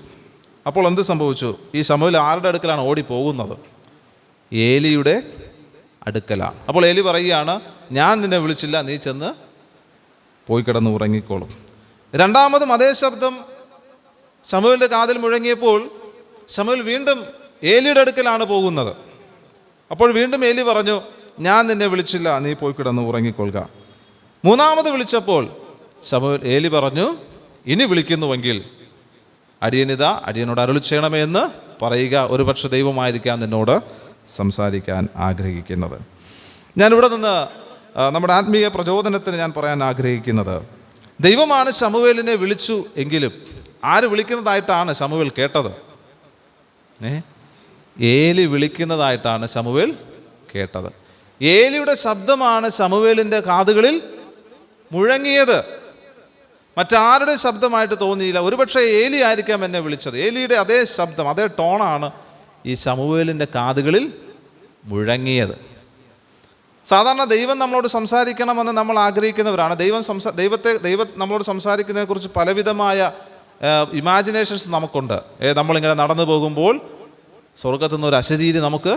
അപ്പോൾ എന്ത് സംഭവിച്ചു? ഈ ശമൂവേൽ ആരുടെ അടുക്കലാണ് ഓടിപ്പോകുന്നത്? ഏലിയുടെ അടുക്കലാണ്. അപ്പോൾ ഏലി പറയുകയാണ്, ഞാൻ നിന്നെ വിളിച്ചില്ല, നീ ചെന്ന് പോയി കിടന്ന് ഉറങ്ങിക്കോളും. 2-മതും അതേ ശബ്ദം ശമൂവേലിൻ്റെ കാതിൽ മുഴങ്ങിയപ്പോൾ ശമൂവേൽ വീണ്ടും ഏലിയുടെ അടുക്കലാണ് പോകുന്നത്. അപ്പോൾ വീണ്ടും ഏലി പറഞ്ഞു, ഞാൻ നിന്നെ വിളിച്ചില്ല, നീ പോയി കിടന്ന് ഉറങ്ങിക്കൊള്ളുക. 3-മത് വിളിച്ചപ്പോൾ ഏലി പറഞ്ഞു, ഇനി വിളിക്കുന്നുവെങ്കിൽ അടിയനോട് അരുളി ചെയ്യണമേ എന്ന് പറയുക. ഒരുപക്ഷെ ദൈവമായിരിക്കാം നിന്നോട് സംസാരിക്കാൻ ആഗ്രഹിക്കുന്നത്. ഞാനിവിടെ നിന്ന് നമ്മുടെ ആത്മീയ പ്രചോദനത്തിന് ഞാൻ പറയാൻ ആഗ്രഹിക്കുന്നത്, ദൈവമാണ് ശമൂവേലിനെ വിളിച്ചു എങ്കിലും ആര് വിളിക്കുന്നതായിട്ടാണ് ശമൂവേൽ കേട്ടത്? ഏലി വിളിക്കുന്നതായിട്ടാണ് ശമൂവേൽ കേട്ടത്. ഏലിയുടെ ശബ്ദമാണ് ശമൂവേലിൻ്റെ കാതുകളിൽ മുഴങ്ങിയത്. മറ്റാരുടെ ശബ്ദമായിട്ട് തോന്നിയില്ല. ഒരുപക്ഷെ ഏലി ആയിരിക്കാം എന്നെ വിളിച്ചത്. ഏലിയുടെ അതേ ശബ്ദം, അതേ ടോണാണ് ഈ ശമൂവേലിൻ്റെ കാതുകളിൽ മുഴങ്ങിയത്. സാധാരണ ദൈവം നമ്മളോട് സംസാരിക്കണമെന്ന് നമ്മൾ ആഗ്രഹിക്കുന്നവരാണ്. ദൈവം നമ്മളോട് സംസാരിക്കുന്നതിനെക്കുറിച്ച് പലവിധമായ ഇമാജിനേഷൻസ് നമുക്കുണ്ട്. നമ്മളിങ്ങനെ നടന്നു പോകുമ്പോൾ സ്വർഗത്തുനിന്ന് ഒരു അശരീരി നമുക്ക്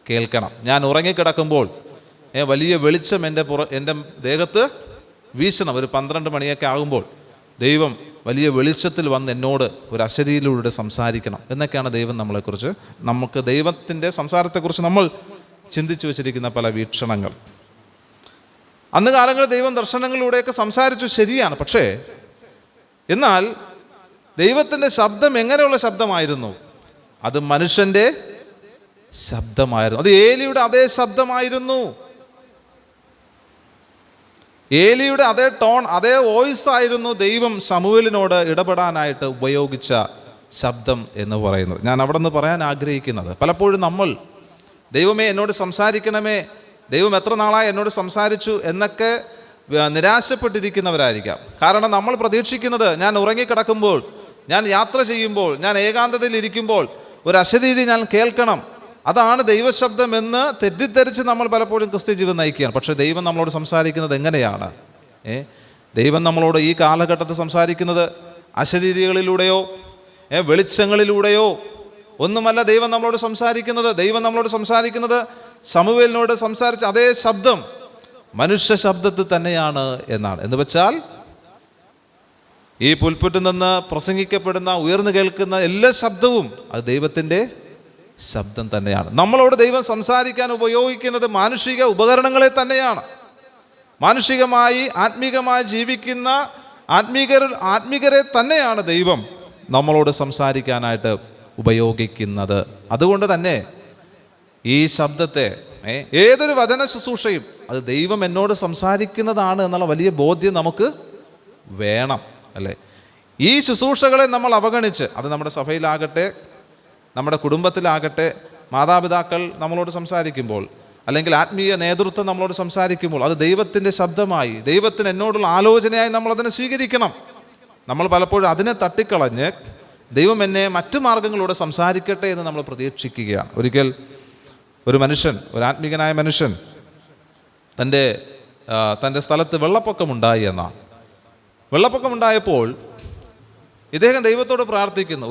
കേൾക്കണം. ഞാൻ ഉറങ്ങിക്കിടക്കുമ്പോൾ വലിയ വെളിച്ചം എൻ്റെ ദേഹത്ത് വീശണം. ഒരു 12 മണിയൊക്കെ ആകുമ്പോൾ ദൈവം വലിയ വെളിച്ചത്തിൽ വന്ന് എന്നോട് ഒരു അശരീരിയിലൂടെ സംസാരിക്കണം എന്നൊക്കെയാണ് ദൈവം നമ്മളെക്കുറിച്ച്, നമുക്ക് ദൈവത്തിൻ്റെ സംസാരത്തെക്കുറിച്ച് നമ്മൾ ചിന്തിച്ചു വച്ചിരിക്കുന്ന പല വീക്ഷണങ്ങൾ. അന്ന് കാലങ്ങളിൽ ദൈവം ദർശനങ്ങളിലൂടെയൊക്കെ സംസാരിച്ചു, ശരിയാണ്. പക്ഷേ എന്നാൽ ദൈവത്തിൻ്റെ ശബ്ദം എങ്ങനെയുള്ള ശബ്ദമായിരുന്നു? അത് മനുഷ്യൻ്റെ ശബ്ദമായിരുന്നു. അത് ഏലിയുടെ അതേ ശബ്ദമായിരുന്നു. ഏലിയുടെ അതേ ടോൺ, അതേ വോയിസ് ആയിരുന്നു ദൈവം ശമൂവേലിനോട് ഇടപെടാനായിട്ട് ഉപയോഗിച്ച ശബ്ദം എന്ന് പറയുന്നത്. ഞാൻ അവിടെ നിന്ന് പറയാൻ ആഗ്രഹിക്കുന്നത്, പലപ്പോഴും നമ്മൾ ദൈവമേ എന്നോട് സംസാരിക്കണമേ, ദൈവം എത്ര നാളായി എന്നോട് സംസാരിച്ചു എന്നൊക്കെ നിരാശപ്പെട്ടിരിക്കുന്നവരായിരിക്കാം. കാരണം നമ്മൾ പ്രതീക്ഷിക്കുന്നത്, ഞാൻ ഉറങ്ങിക്കിടക്കുമ്പോൾ, ഞാൻ യാത്ര ചെയ്യുമ്പോൾ, ഞാൻ ഏകാന്തതയിൽ ഇരിക്കുമ്പോൾ ഒരു അശരീരി ഞാൻ കേൾക്കണം, അതാണ് ദൈവശബ്ദം എന്ന് തെറ്റിദ്ധരിച്ച് നമ്മൾ പലപ്പോഴും ക്രിസ്ത്യ ജീവിതം നയിക്കുകയാണ്. പക്ഷേ ദൈവം നമ്മളോട് സംസാരിക്കുന്നത് എങ്ങനെയാണ്? ദൈവം നമ്മളോട് ഈ കാലഘട്ടത്തിൽ സംസാരിക്കുന്നത് അശരീരികളിലൂടെയോ വെളിച്ചങ്ങളിലൂടെയോ ഒന്നുമല്ല. ദൈവം നമ്മളോട് സംസാരിക്കുന്നത് ശമൂവേലിനോട് സംസാരിച്ച അതേ ശബ്ദം മനുഷ്യ ശബ്ദത്തിൽ തന്നെയാണ് എന്നാണ്. എന്ന് വെച്ചാൽ ഈ പുൽപ്പുറ്റിൽ നിന്ന് പ്രസംഗിക്കപ്പെടുന്ന, ഉയർന്നു കേൾക്കുന്ന എല്ലാ ശബ്ദവും അത് ദൈവത്തിൻ്റെ ശബ്ദം തന്നെയാണ്. നമ്മളോട് ദൈവം സംസാരിക്കാൻ ഉപയോഗിക്കുന്നത് മാനുഷിക ഉപകരണങ്ങളെ തന്നെയാണ്. മാനുഷികമായി ആത്മീകമായി ജീവിക്കുന്ന ആത്മീകരെ തന്നെയാണ് ദൈവം നമ്മളോട് സംസാരിക്കാനായിട്ട് ഉപയോഗിക്കുന്നത്. അതുകൊണ്ട് തന്നെ ഈ ശബ്ദത്തെ, ഏതൊരു വചന ശുശ്രൂഷയും അത് ദൈവം എന്നോട് സംസാരിക്കുന്നതാണ് എന്നുള്ള വലിയ ബോധ്യം നമുക്ക് വേണം, അല്ലേ? ഈ ശുശ്രൂഷകളെ നമ്മൾ അവഗണിച്ച്, അത് നമ്മുടെ സഭയിലാകട്ടെ, നമ്മുടെ കുടുംബത്തിലാകട്ടെ, മാതാപിതാക്കൾ നമ്മളോട് സംസാരിക്കുമ്പോൾ, അല്ലെങ്കിൽ ആത്മീയ നേതൃത്വം നമ്മളോട് സംസാരിക്കുമ്പോൾ അത് ദൈവത്തിൻ്റെ ശബ്ദമായി, ദൈവത്തിന് എന്നോടുള്ള ആലോചനയായി നമ്മളതിനെ സ്വീകരിക്കണം. നമ്മൾ പലപ്പോഴും അതിനെ തട്ടിക്കളഞ്ഞ് ദൈവം എന്നെ മറ്റു മാർഗങ്ങളിലൂടെ സംസാരിക്കട്ടെ എന്ന് നമ്മൾ പ്രതീക്ഷിക്കുകയാണ്. ഒരിക്കൽ ഒരു മനുഷ്യൻ, ഒരു ആത്മീകനായ മനുഷ്യൻ തൻ്റെ സ്ഥലത്ത് വെള്ളപ്പൊക്കമുണ്ടായി എന്നാണ്. വെള്ളപ്പൊക്കമുണ്ടായപ്പോൾ ഇദ്ദേഹം ദൈവത്തോട് പ്രാർത്ഥിക്കുന്നു.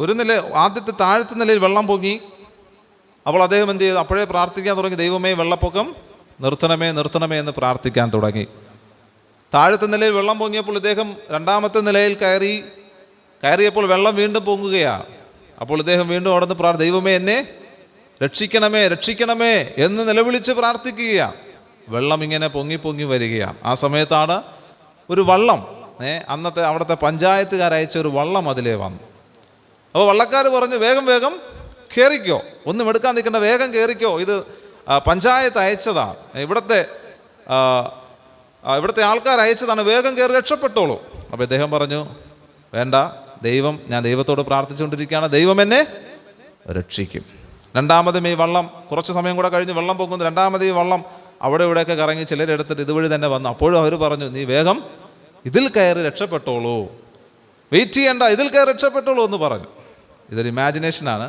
ആദ്യത്തെ താഴത്തെ നിലയിൽ വെള്ളം പൊങ്ങി. അപ്പോൾ അദ്ദേഹം എന്ത് ചെയ്തു? അപ്പോഴേ പ്രാർത്ഥിക്കാൻ തുടങ്ങി, ദൈവമേ വെള്ളപ്പൊക്കം നിർത്തണമേ എന്ന് പ്രാർത്ഥിക്കാൻ തുടങ്ങി. താഴത്തെ നിലയിൽ വെള്ളം പൊങ്ങിയപ്പോൾ ഇദ്ദേഹം 2-ാമത്തെ നിലയിൽ കയറിയപ്പോൾ വെള്ളം വീണ്ടും പൊങ്ങുകയാണ്. അപ്പോൾ ഇദ്ദേഹം വീണ്ടും അവിടെ നിന്ന് ദൈവമേ എന്നെ രക്ഷിക്കണമേ രക്ഷിക്കണമേ എന്ന് നിലവിളിച്ച് പ്രാർത്ഥിക്കുകയാണ്. വെള്ളം ഇങ്ങനെ പൊങ്ങി പൊങ്ങി വരികയാണ്. ആ സമയത്താണ് ഒരു വള്ളം, അന്നത്തെ അവിടുത്തെ പഞ്ചായത്തുകാരയച്ച ഒരു വള്ളം അതിലേ വന്നു. അപ്പോൾ വള്ളക്കാർ പറഞ്ഞു, വേഗം വേഗം കയറിക്കോ, ഒന്നും എടുക്കാൻ നിൽക്കണ്ട, വേഗം കയറിക്കോ, ഇത് പഞ്ചായത്ത് അയച്ചതാണ്, ഇവിടുത്തെ ആൾക്കാർ അയച്ചതാണ്, വേഗം കയറി രക്ഷപ്പെട്ടോളൂ. അപ്പോൾ ഇദ്ദേഹം പറഞ്ഞു, വേണ്ട, ഞാൻ ദൈവത്തോട് പ്രാർത്ഥിച്ചുകൊണ്ടിരിക്കുകയാണ്, ദൈവം എന്നെ രക്ഷിക്കും. രണ്ടാമതും ഈ വള്ളം കുറച്ച് സമയം കൂടെ കഴിഞ്ഞ് വെള്ളം പൊങ്ങുന്നു. രണ്ടാമത് ഈ വള്ളം അവിടെ ഇവിടെയൊക്കെ കറങ്ങി ചിലരെടുത്തിട്ട് ഇതുവഴി തന്നെ വന്നു. അപ്പോഴും അവർ പറഞ്ഞു, നീ വേഗം ഇതിൽ കയറി രക്ഷപ്പെട്ടോളൂ, വെയിറ്റ് ചെയ്യണ്ട, ഇതിൽ കയറി രക്ഷപ്പെട്ടോളൂ എന്ന് പറഞ്ഞു. ഇതൊരു ഇമാജിനേഷനാണ്.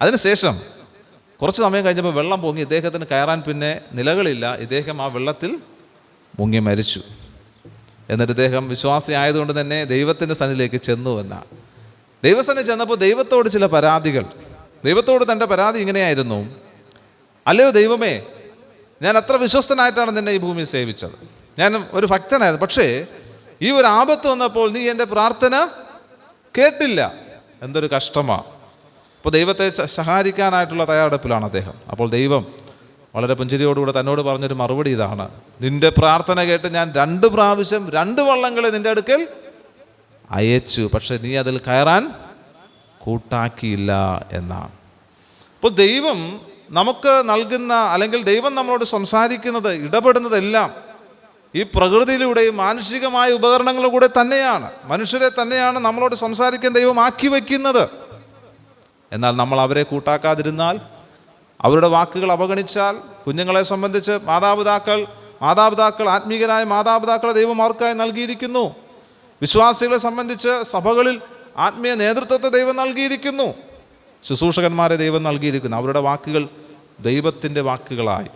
അതിനുശേഷം കുറച്ച് സമയം കഴിഞ്ഞപ്പോൾ വെള്ളം പൊങ്ങി, ഇദ്ദേഹത്തിന് കയറാൻ പിന്നെ നിലകളില്ല. ഇദ്ദേഹം ആ വെള്ളത്തിൽ മുങ്ങി മരിച്ചു. എന്നിട്ട് ഇദ്ദേഹം വിശ്വാസി ആയതുകൊണ്ട് തന്നെ ദൈവത്തിൻ്റെ സന്നിധിയിലേക്ക് ചെന്നു എന്നാണ്. ദൈവസന്നിധി ചെന്നപ്പോൾ ദൈവത്തോട് ചില പരാതികൾ, ദൈവത്തോട് തൻ്റെ പരാതി ഇങ്ങനെയായിരുന്നു, അല്ലയോ ദൈവമേ, ഞാൻ അത്ര വിശ്വസ്തനായിട്ടാണ് നിന്നെ ഈ ഭൂമിയിൽ സേവിച്ചത്, ഞാൻ ഒരു ഭക്തനായിരുന്നു, പക്ഷേ ഈ ഒരു ആപത്ത് വന്നപ്പോൾ നീ എൻ്റെ പ്രാർത്ഥന കേട്ടില്ല, എന്തൊരു കഷ്ടമാണ്. അപ്പോൾ ദൈവത്തെ സഹായിക്കാനായിട്ടുള്ള തയ്യാറെടുപ്പിലാണ് അദ്ദേഹം. അപ്പോൾ ദൈവം വളരെ പുഞ്ചിരിയോടുകൂടെ തന്നോട് പറഞ്ഞൊരു മറുപടി ഇതാണ്, നിന്റെ പ്രാർത്ഥന കേട്ട് ഞാൻ 2 പ്രാവശ്യം 2 വള്ളങ്ങളെ നിന്റെ അടുക്കൽ അയച്ചു, പക്ഷെ നീ അതിൽ കയറാൻ കൂട്ടാക്കിയില്ല എന്നാണ്. അപ്പോൾ ദൈവം നമുക്ക് നൽകുന്ന, അല്ലെങ്കിൽ ദൈവം നമ്മളോട് സംസാരിക്കുന്നത്, ഇടപെടുന്നതെല്ലാം ഈ പ്രകൃതിയിലൂടെയും മാനുഷികമായ ഉപകരണങ്ങളിലൂടെ തന്നെയാണ്, മനുഷ്യരെ തന്നെയാണ് നമ്മളോട് സംസാരിക്കാൻ ദൈവം ആക്കി വയ്ക്കുന്നത്. എന്നാൽ നമ്മൾ അവരെ കൂട്ടാക്കാതിരുന്നാൽ, അവരുടെ വാക്കുകൾ അവഗണിച്ചാൽ, കുഞ്ഞുങ്ങളെ സംബന്ധിച്ച് മാതാപിതാക്കൾ ആത്മീയരായ മാതാപിതാക്കളെ ദൈവം അവർക്കായി നൽകിയിരിക്കുന്നു. വിശ്വാസികളെ സംബന്ധിച്ച് സഭകളിൽ ആത്മീയ നേതൃത്വത്തെ ദൈവം നൽകിയിരിക്കുന്നു. ശുശ്രൂഷകന്മാരെ ദൈവം നൽകിയിരിക്കുന്നു. അവരുടെ വാക്കുകൾ ദൈവത്തിൻ്റെ വാക്കുകളായി,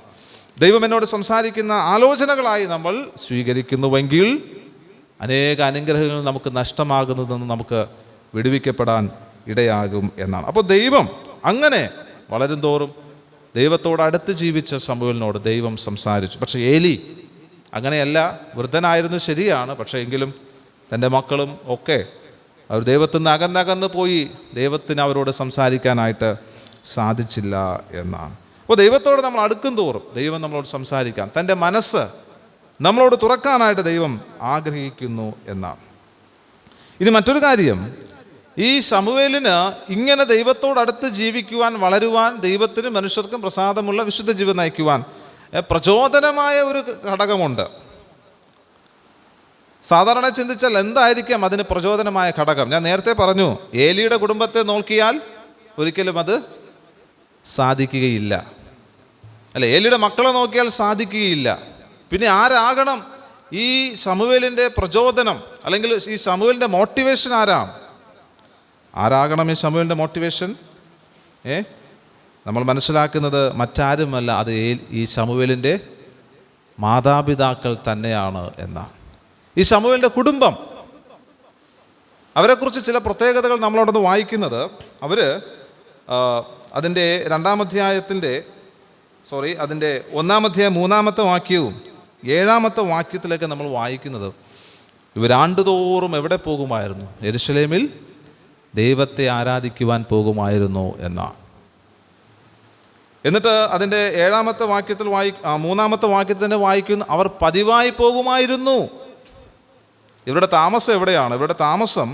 ദൈവം എന്നോട് സംസാരിക്കുന്ന ആലോചനകളായി നമ്മൾ സ്വീകരിക്കുന്നുവെങ്കിൽ അനേക അനുഗ്രഹങ്ങൾ നമുക്ക് നഷ്ടമാകുന്നതെന്ന് നമുക്ക് വിടുവിക്കപ്പെടാൻ ഇടയാകും എന്നാണ്. അപ്പോൾ ദൈവം അങ്ങനെ വളരും തോറും ദൈവത്തോട് അടുത്ത് ജീവിച്ച ശമൂവേലിനോട് ദൈവം സംസാരിച്ചു. പക്ഷേ ഏലി അങ്ങനെയല്ല, വൃദ്ധനായിരുന്നു ശരിയാണ്, പക്ഷേ എങ്കിലും തൻ്റെ മക്കളും ഒക്കെ അവർ ദൈവത്തിൽ നിന്ന് അകന്നകന്ന് പോയി, ദൈവത്തിന് അവരോട് സംസാരിക്കാനായിട്ട് സാധിച്ചില്ല എന്നാണ്. അപ്പോൾ ദൈവത്തോട് നമ്മൾ അടുക്കും തോറും ദൈവം നമ്മളോട് സംസാരിക്കാൻ, തൻ്റെ മനസ്സ് നമ്മളോട് തുറക്കാനായിട്ട് ദൈവം ആഗ്രഹിക്കുന്നു എന്നാണ്. ഇനി മറ്റൊരു കാര്യം, ഈ ശമൂവേലിന് ഇങ്ങനെ ദൈവത്തോടടുത്ത് ജീവിക്കുവാൻ, വളരുവാൻ, ദൈവത്തിനും മനുഷ്യർക്കും പ്രസാദമുള്ള വിശുദ്ധ ജീവിതം നയിക്കുവാൻ പ്രചോദനമായ ഒരു ഘടകമുണ്ട്. സാധാരണ ചിന്തിച്ചാൽ എന്തായിരിക്കാം അതിന് പ്രചോദനമായ ഘടകം? ഞാൻ നേരത്തെ പറഞ്ഞു, ഏലിയുടെ കുടുംബത്തെ നോക്കിയാൽ ഒരിക്കലും അത് സാധിക്കുകയില്ല, അല്ലെ? ഏലിയുടെ മക്കളെ നോക്കിയാൽ സാധിക്കുകയില്ല. പിന്നെ ആരാകണം ഈ ശമൂവേലിൻ്റെ പ്രചോദനം, അല്ലെങ്കിൽ ഈ ശമൂവേലിൻ്റെ മോട്ടിവേഷൻ ആരാകണം ഈ ശമൂവേലിൻ്റെ മോട്ടിവേഷൻ? നമ്മൾ മനസ്സിലാക്കുന്നത് മറ്റാരുമല്ല, അത് ഈ ശമൂവേലിൻ്റെ മാതാപിതാക്കൾ തന്നെയാണ് എന്നാണ്. ഈ ശമൂവേലിൻ്റെ കുടുംബം, അവരെക്കുറിച്ച് ചില പ്രത്യേകതകൾ നമ്മളവിടുന്ന് വായിക്കുന്നത്, അവർ അതിൻ്റെ 2-ാം അധ്യായത്തിൻ്റെ അതിൻ്റെ 1-ാം അധ്യായം 3-ാമത്തെ വാക്യവും 7-ാമത്തെ വാക്യത്തിലേക്ക് നമ്മൾ വായിക്കുന്നത്, ഇവരാണ്ടുതോറും എവിടെ പോകുമായിരുന്നു? യെരുശലേമിൽ ദൈവത്തെ ആരാധിക്കുവാൻ പോകുമായിരുന്നു എന്നാണ്. എന്നിട്ട് അതിൻ്റെ 7-ാമത്തെ വാക്യത്തിൽ 3-ാമത്തെ വാക്യത്തിൽ തന്നെ വായിക്കുന്നു, അവർ പതിവായി പോകുമായിരുന്നു. ഇവരുടെ താമസം എവിടെയാണ്? ഇവരുടെ താമസം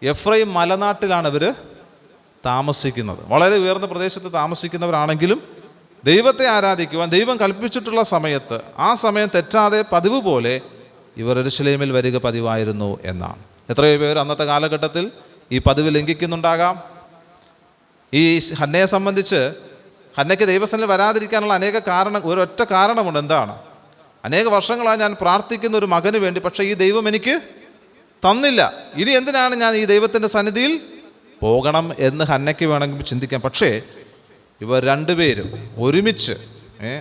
എഫ്രൈം മലനാട്ടിലാണ് ഇവർ താമസിക്കുന്നത്. വളരെ ഉയർന്ന പ്രദേശത്ത് താമസിക്കുന്നവരാണെങ്കിലും ദൈവത്തെ ആരാധിക്കുവാൻ ദൈവം കൽപ്പിച്ചിട്ടുള്ള സമയത്ത്, ആ സമയം തെറ്റാതെ പതിവ് പോലെ ഇവർ യെരുശലേമിൽ വരിക പതിവായിരുന്നു എന്നാണ്. എത്രയോ പേർ അന്നത്തെ കാലഘട്ടത്തിൽ ഈ പതിവ് ലംഘിക്കുന്നുണ്ടാകാം. ഈ ഹന്നയെ സംബന്ധിച്ച്, ഹന്നയ്ക്ക് ദൈവസന്നിധിയിൽ വരാതിരിക്കാനുള്ള ഒരൊറ്റ കാരണമുണ്ട്. എന്താണ്? അനേക വർഷങ്ങളായി ഞാൻ പ്രാർത്ഥിക്കുന്ന ഒരു മകന് വേണ്ടി, പക്ഷേ ഈ ദൈവം എനിക്ക് തന്നില്ല, ഇനി എന്തിനാണ് ഞാൻ ഈ ദൈവത്തിൻ്റെ സന്നിധിയിൽ പോകണം എന്ന് ഹന്നയ്ക്ക് വേണമെങ്കിൽ ചിന്തിക്കാം. പക്ഷേ ഇവർ രണ്ടുപേരും ഒരുമിച്ച്,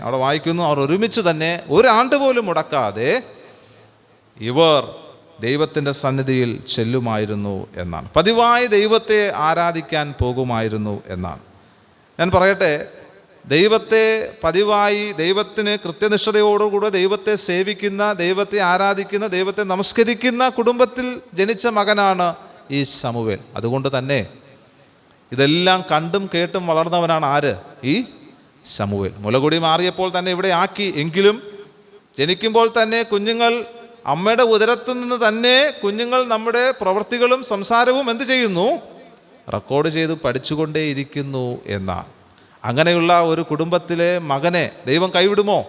അവിടെ വായിക്കുന്നു, അവർ ഒരുമിച്ച് തന്നെ 1 ആണ്ട് പോലും മുടക്കാതെ ഇവർ ദൈവത്തിൻ്റെ സന്നിധിയിൽ ചെല്ലുമായിരുന്നു എന്നാണ്. പതിവായി ദൈവത്തെ ആരാധിക്കാൻ പോകുമായിരുന്നു എന്നാണ്. ഞാൻ പറയട്ടെ, ദൈവത്തെ പതിവായി, ദൈവത്തിന് കൃത്യനിഷ്ഠതയോടുകൂടെ ദൈവത്തെ സേവിക്കുന്ന, ദൈവത്തെ ആരാധിക്കുന്ന, ദൈവത്തെ നമസ്കരിക്കുന്ന കുടുംബത്തിൽ ജനിച്ച മകനാണ് ഈ ശമൂവേൽ. അതുകൊണ്ട് തന്നെ ഇതെല്ലാം കണ്ടും കേട്ടും വളർന്നവനാണ് ആര്? ഈ ശമൂവേൽ. മുലകുടി മാറിയപ്പോൾ തന്നെ ഇവിടെ ആക്കി. എങ്കിലും ജനിക്കുമ്പോൾ തന്നെ കുഞ്ഞുങ്ങൾ അമ്മയുടെ ഉദരത്തിൽ നിന്ന് തന്നെ കുഞ്ഞുങ്ങൾ നമ്മുടെ പ്രവൃത്തികളും സംസാരവും എന്ത് ചെയ്യുന്നു? റെക്കോർഡ് ചെയ്ത് പഠിച്ചുകൊണ്ടേയിരിക്കുന്നു എന്നാണ്. അങ്ങനെയുള്ള ഒരു കുടുംബത്തിലെ മകനെ ദൈവം കൈവിടുമോ?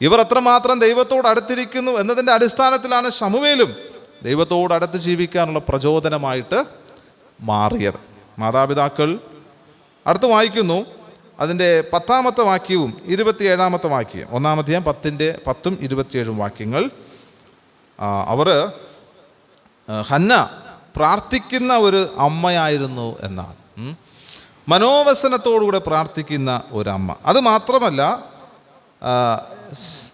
ഇവർ എത്രമാത്രം ദൈവത്തോട് അടുത്തിരിക്കുന്നു എന്നതിൻ്റെ അടിസ്ഥാനത്തിലാണ് ശമൂവേലും ദൈവത്തോട് അടുത്ത് ജീവിക്കാനുള്ള പ്രചോദനമായിട്ട് മാറിയത്. മാതാപിതാക്കൾ അടുത്ത് വായിക്കുന്നു, അതിൻ്റെ 10-ാമത്തെ വാക്യവും 27-ാമത്തെ വാക്യം, 1-ാം അധ്യായം 10-ും 27-ഉം വാക്യങ്ങൾ. അവർ ഹന്ന പ്രാർത്ഥിക്കുന്ന ഒരു അമ്മയായിരുന്നു എന്നാണ്. മനോവസനത്തോടുകൂടെ പ്രാർത്ഥിക്കുന്ന ഒരമ്മ. അത് മാത്രമല്ല,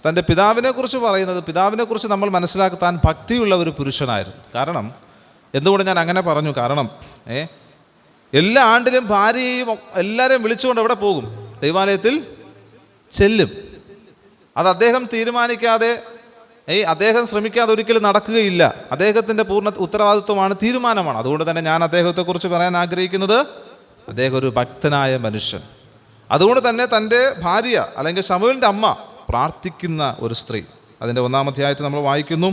തൻ്റെ പിതാവിനെക്കുറിച്ച് പറയുന്നത്, പിതാവിനെക്കുറിച്ച് നമ്മൾ മനസ്സിലാക്കി താൻ ഭക്തിയുള്ള ഒരു പുരുഷനായിരുന്നു. കാരണം എന്തുകൊണ്ട് ഞാൻ അങ്ങനെ പറഞ്ഞു? കാരണം എല്ലാ ആണ്ടിലും ഭാര്യയും എല്ലാവരെയും വിളിച്ചുകൊണ്ട് എവിടെ പോകും? ദൈവാലയത്തിൽ ചെല്ലും. അത് അദ്ദേഹം തീരുമാനിക്കാതെ, അദ്ദേഹം ശ്രമിക്കാതെ ഒരിക്കലും നടക്കുകയില്ല. അദ്ദേഹത്തിൻ്റെ പൂർണ്ണ ഉത്തരവാദിത്വമാണ്, തീരുമാനമാണ്. അതുകൊണ്ട് തന്നെ ഞാൻ അദ്ദേഹത്തെക്കുറിച്ച് പറയാൻ ആഗ്രഹിക്കുന്നത്, അദ്ദേഹം ഒരു ഭക്തനായ മനുഷ്യൻ. അതുകൊണ്ട് തന്നെ തൻ്റെ ഭാര്യ അല്ലെങ്കിൽ ശമൂവേലിൻ്റെ അമ്മ പ്രാർത്ഥിക്കുന്ന ഒരു സ്ത്രീ. അതിൻ്റെ 1-ാം അധ്യായത്തിൽ നമ്മൾ വായിക്കുന്നു,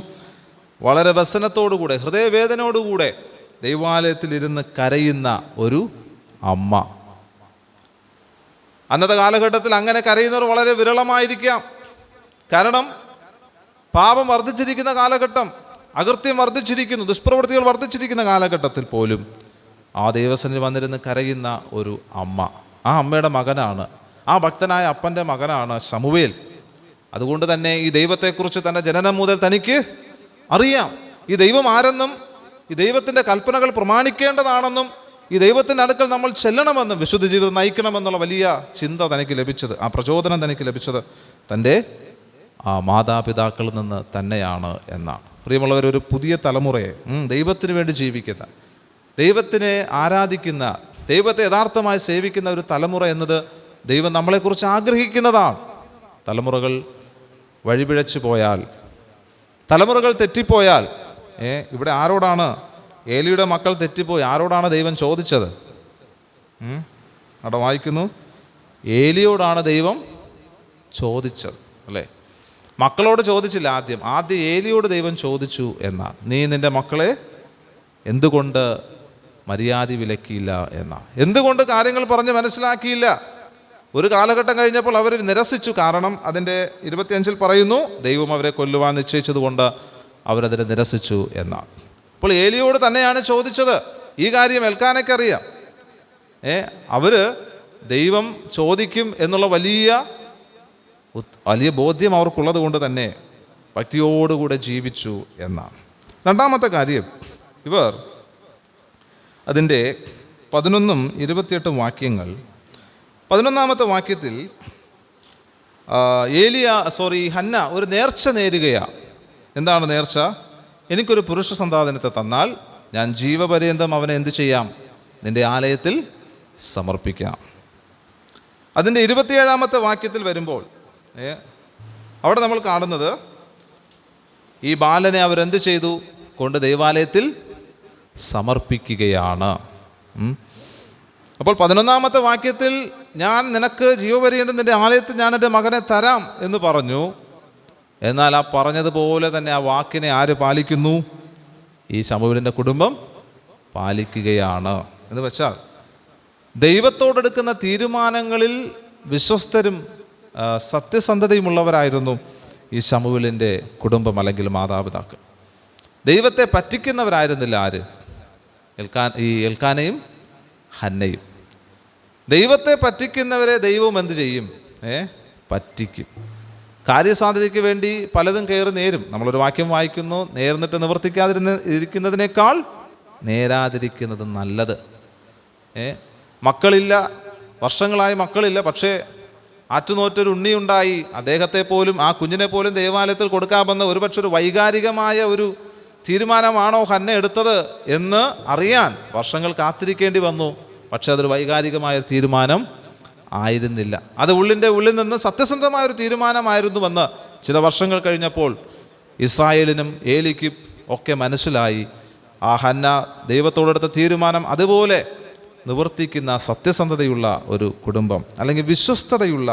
വളരെ വ്യസനത്തോടുകൂടെ, ഹൃദയവേദനയോടുകൂടെ ദൈവാലയത്തിലിരുന്ന് കരയുന്ന ഒരു അമ്മ. അന്നത്തെ കാലഘട്ടത്തിൽ അങ്ങനെ കരയുന്നവർ വളരെ വിരളമായിരിക്കാം. കാരണം പാപം വർദ്ധിച്ചിരിക്കുന്ന കാലഘട്ടം, അകൃത്യം വർദ്ധിച്ചിരിക്കുന്നു, ദുഷ്പ്രവൃത്തികൾ വർദ്ധിച്ചിരിക്കുന്ന കാലഘട്ടത്തിൽ പോലും ആ ദൈവസന്നിധിയിൽ വന്നിരുന്ന് കരയുന്ന ഒരു അമ്മ. ആ അമ്മയുടെ മകനാണ്, ആ ഭക്തനായ അപ്പൻ്റെ മകനാണ് ശമൂവേൽ. അതുകൊണ്ട് തന്നെ ഈ ദൈവത്തെക്കുറിച്ച് തൻ്റെ ജനനം മുതൽ തനിക്ക് അറിയാം. ഈ ദൈവം ആരെന്നും, ഈ ദൈവത്തിൻ്റെ കൽപ്പനകൾ പ്രമാണിക്കേണ്ടതാണെന്നും, ഈ ദൈവത്തിൻ്റെ അടുക്കൽ നമ്മൾ ചെല്ലണമെന്നും, വിശുദ്ധ ജീവിതം നയിക്കണമെന്നുള്ള വലിയ ചിന്ത തനിക്ക് ലഭിച്ചത്, ആ പ്രചോദനം തനിക്ക് ലഭിച്ചത് തൻ്റെ ആ മാതാപിതാക്കളിൽ നിന്ന് തന്നെയാണ് എന്നാണ്. പ്രിയമുള്ളവർ, ഒരു പുതിയ തലമുറയെ ദൈവത്തിന് വേണ്ടി ജീവിക്കുന്ന, ദൈവത്തിനെ ആരാധിക്കുന്ന, ദൈവത്തെ യഥാർത്ഥമായി സേവിക്കുന്ന ഒരു തലമുറ എന്നത് ദൈവം നമ്മളെക്കുറിച്ച് ആഗ്രഹിക്കുന്നതാണ്. തലമുറകൾ വഴിപിഴച്ചു പോയാൽ, തലമുറകൾ തെറ്റിപ്പോയാൽ, ഇവിടെ ആരോടാണ് ഏലിയുടെ മക്കൾ തെറ്റിപ്പോയി? ആരോടാണ് ദൈവം ചോദിച്ചത്? അവിടെ വായിക്കുന്നു, ഏലിയോടാണ് ദൈവം ചോദിച്ചത്, അല്ലേ? മക്കളോട് ചോദിച്ചില്ല. ആദ്യം ഏലിയോട് ദൈവം ചോദിച്ചു എന്നാണ്, നീ നിൻ്റെ മക്കളെ എന്തുകൊണ്ട് മര്യാദ വിലക്കിയില്ല എന്നാണ്. എന്തുകൊണ്ട് കാര്യങ്ങൾ പറഞ്ഞ് മനസ്സിലാക്കിയില്ല? ഒരു കാലഘട്ടം കഴിഞ്ഞപ്പോൾ അവർ നിരസിച്ചു. കാരണം അതിൻ്റെ 25-ൽ പറയുന്നു, ദൈവം അവരെ കൊല്ലുവാൻ നിശ്ചയിച്ചതുകൊണ്ട് അവരതിനെ നിരസിച്ചു എന്നാണ്. അപ്പോൾ ഏലിയോട് തന്നെയാണ് ചോദിച്ചത്. ഈ കാര്യം എൽക്കാനയ്ക്കറിയാം. അവർ ദൈവം ചോദിക്കും എന്നുള്ള വലിയ ബോധ്യം അവർക്കുള്ളത് കൊണ്ട് തന്നെ ഭക്തിയോടുകൂടെ ജീവിച്ചു എന്നാണ്. രണ്ടാമത്തെ കാര്യം, ഇവർ അതിൻ്റെ 11-ഉം 28-ഉം വാക്യങ്ങൾ. 11-ാമത്തെ വാക്യത്തിൽ ഹന്ന ഒരു നേർച്ച നേരുകയാണ്. എന്താണ് നേർച്ച? എനിക്കൊരു പുരുഷ സന്താനത്തെ തന്നാൽ ഞാൻ ജീവപര്യന്തം അവനെ എന്തു ചെയ്യാം? നിൻ്റെ ആലയത്തിൽ സമർപ്പിക്കാം. അതിൻ്റെ 27-ാമത്തെ വാക്യത്തിൽ വരുമ്പോൾ അവിടെ നമ്മൾ കാണുന്നത്, ഈ ബാലനെ അവരെന്ത് ചെയ്തു? കൊണ്ട് ദൈവാലയത്തിൽ സമർപ്പിക്കുകയാണ്. അപ്പോൾ 11-ാമത്തെ വാക്യത്തിൽ ഞാൻ നിനക്ക് ജീവപര്യന്തം നിൻ്റെ ആലയത്തിൽ ഞാൻ എൻ്റെ മകനെ തരാം എന്ന് പറഞ്ഞു. എന്നാൽ ആ പറഞ്ഞതുപോലെ തന്നെ ആ വാക്കിനെ ആര് പാലിക്കുന്നു? ഈ ശമൂവേലിൻ്റെ കുടുംബം പാലിക്കുകയാണ്. എന്ന് വെച്ചാൽ ദൈവത്തോടെടുക്കുന്ന തീരുമാനങ്ങളിൽ വിശ്വസ്തരും സത്യസന്ധതയുമുള്ളവരായിരുന്നു ഈ ശമൂവേലിൻ്റെ കുടുംബം അല്ലെങ്കിൽ മാതാപിതാക്കൾ. ദൈവത്തെ പറ്റിക്കുന്നവരായിരുന്നില്ല ആര്? എൽക്കാനയും ഹന്നയും. ദൈവത്തെ പറ്റിക്കുന്നവരെ ദൈവം എന്ത് ചെയ്യും? പറ്റിക്കും. കാര്യസാധ്യതയ്ക്ക് വേണ്ടി പലതും കയറി നേരും. നമ്മളൊരു വാക്യം വായിക്കുന്നു, നേർന്നിട്ട് ഇരിക്കുന്നതിനേക്കാൾ നേരാതിരിക്കുന്നത് നല്ലത്. മക്കളില്ല, വർഷങ്ങളായി മക്കളില്ല, പക്ഷേ ആറ്റുനോറ്റൊരു ഉണ്ണിയുണ്ടായി. അദ്ദേഹത്തെ പോലും, ആ കുഞ്ഞിനെ പോലും ദൈവാലയത്തിൽ കൊടുക്കാമെന്ന് ഒരുപക്ഷെ ഒരു വൈകാരികമായ ഒരു തീരുമാനമാണോ ഹന്ന എടുത്തത് എന്ന് അറിയാൻ വർഷങ്ങൾ കാത്തിരിക്കേണ്ടി വന്നു. പക്ഷെ അതൊരു വൈകാരികമായ തീരുമാനം ആയിരുന്നില്ല. അത് ഉള്ളിൽ നിന്ന് സത്യസന്ധമായൊരു തീരുമാനമായിരുന്നുവെന്ന് ചില വർഷങ്ങൾ കഴിഞ്ഞപ്പോൾ ഇസ്രായേലിനും ഏലിക്കും ഒക്കെ മനസ്സിലായി. ആ ഹന്ന ദൈവത്തോടെടുത്ത തീരുമാനം അതുപോലെ നിവർത്തിക്കുന്ന സത്യസന്ധതയുള്ള ഒരു കുടുംബം, അല്ലെങ്കിൽ വിശ്വസ്തതയുള്ള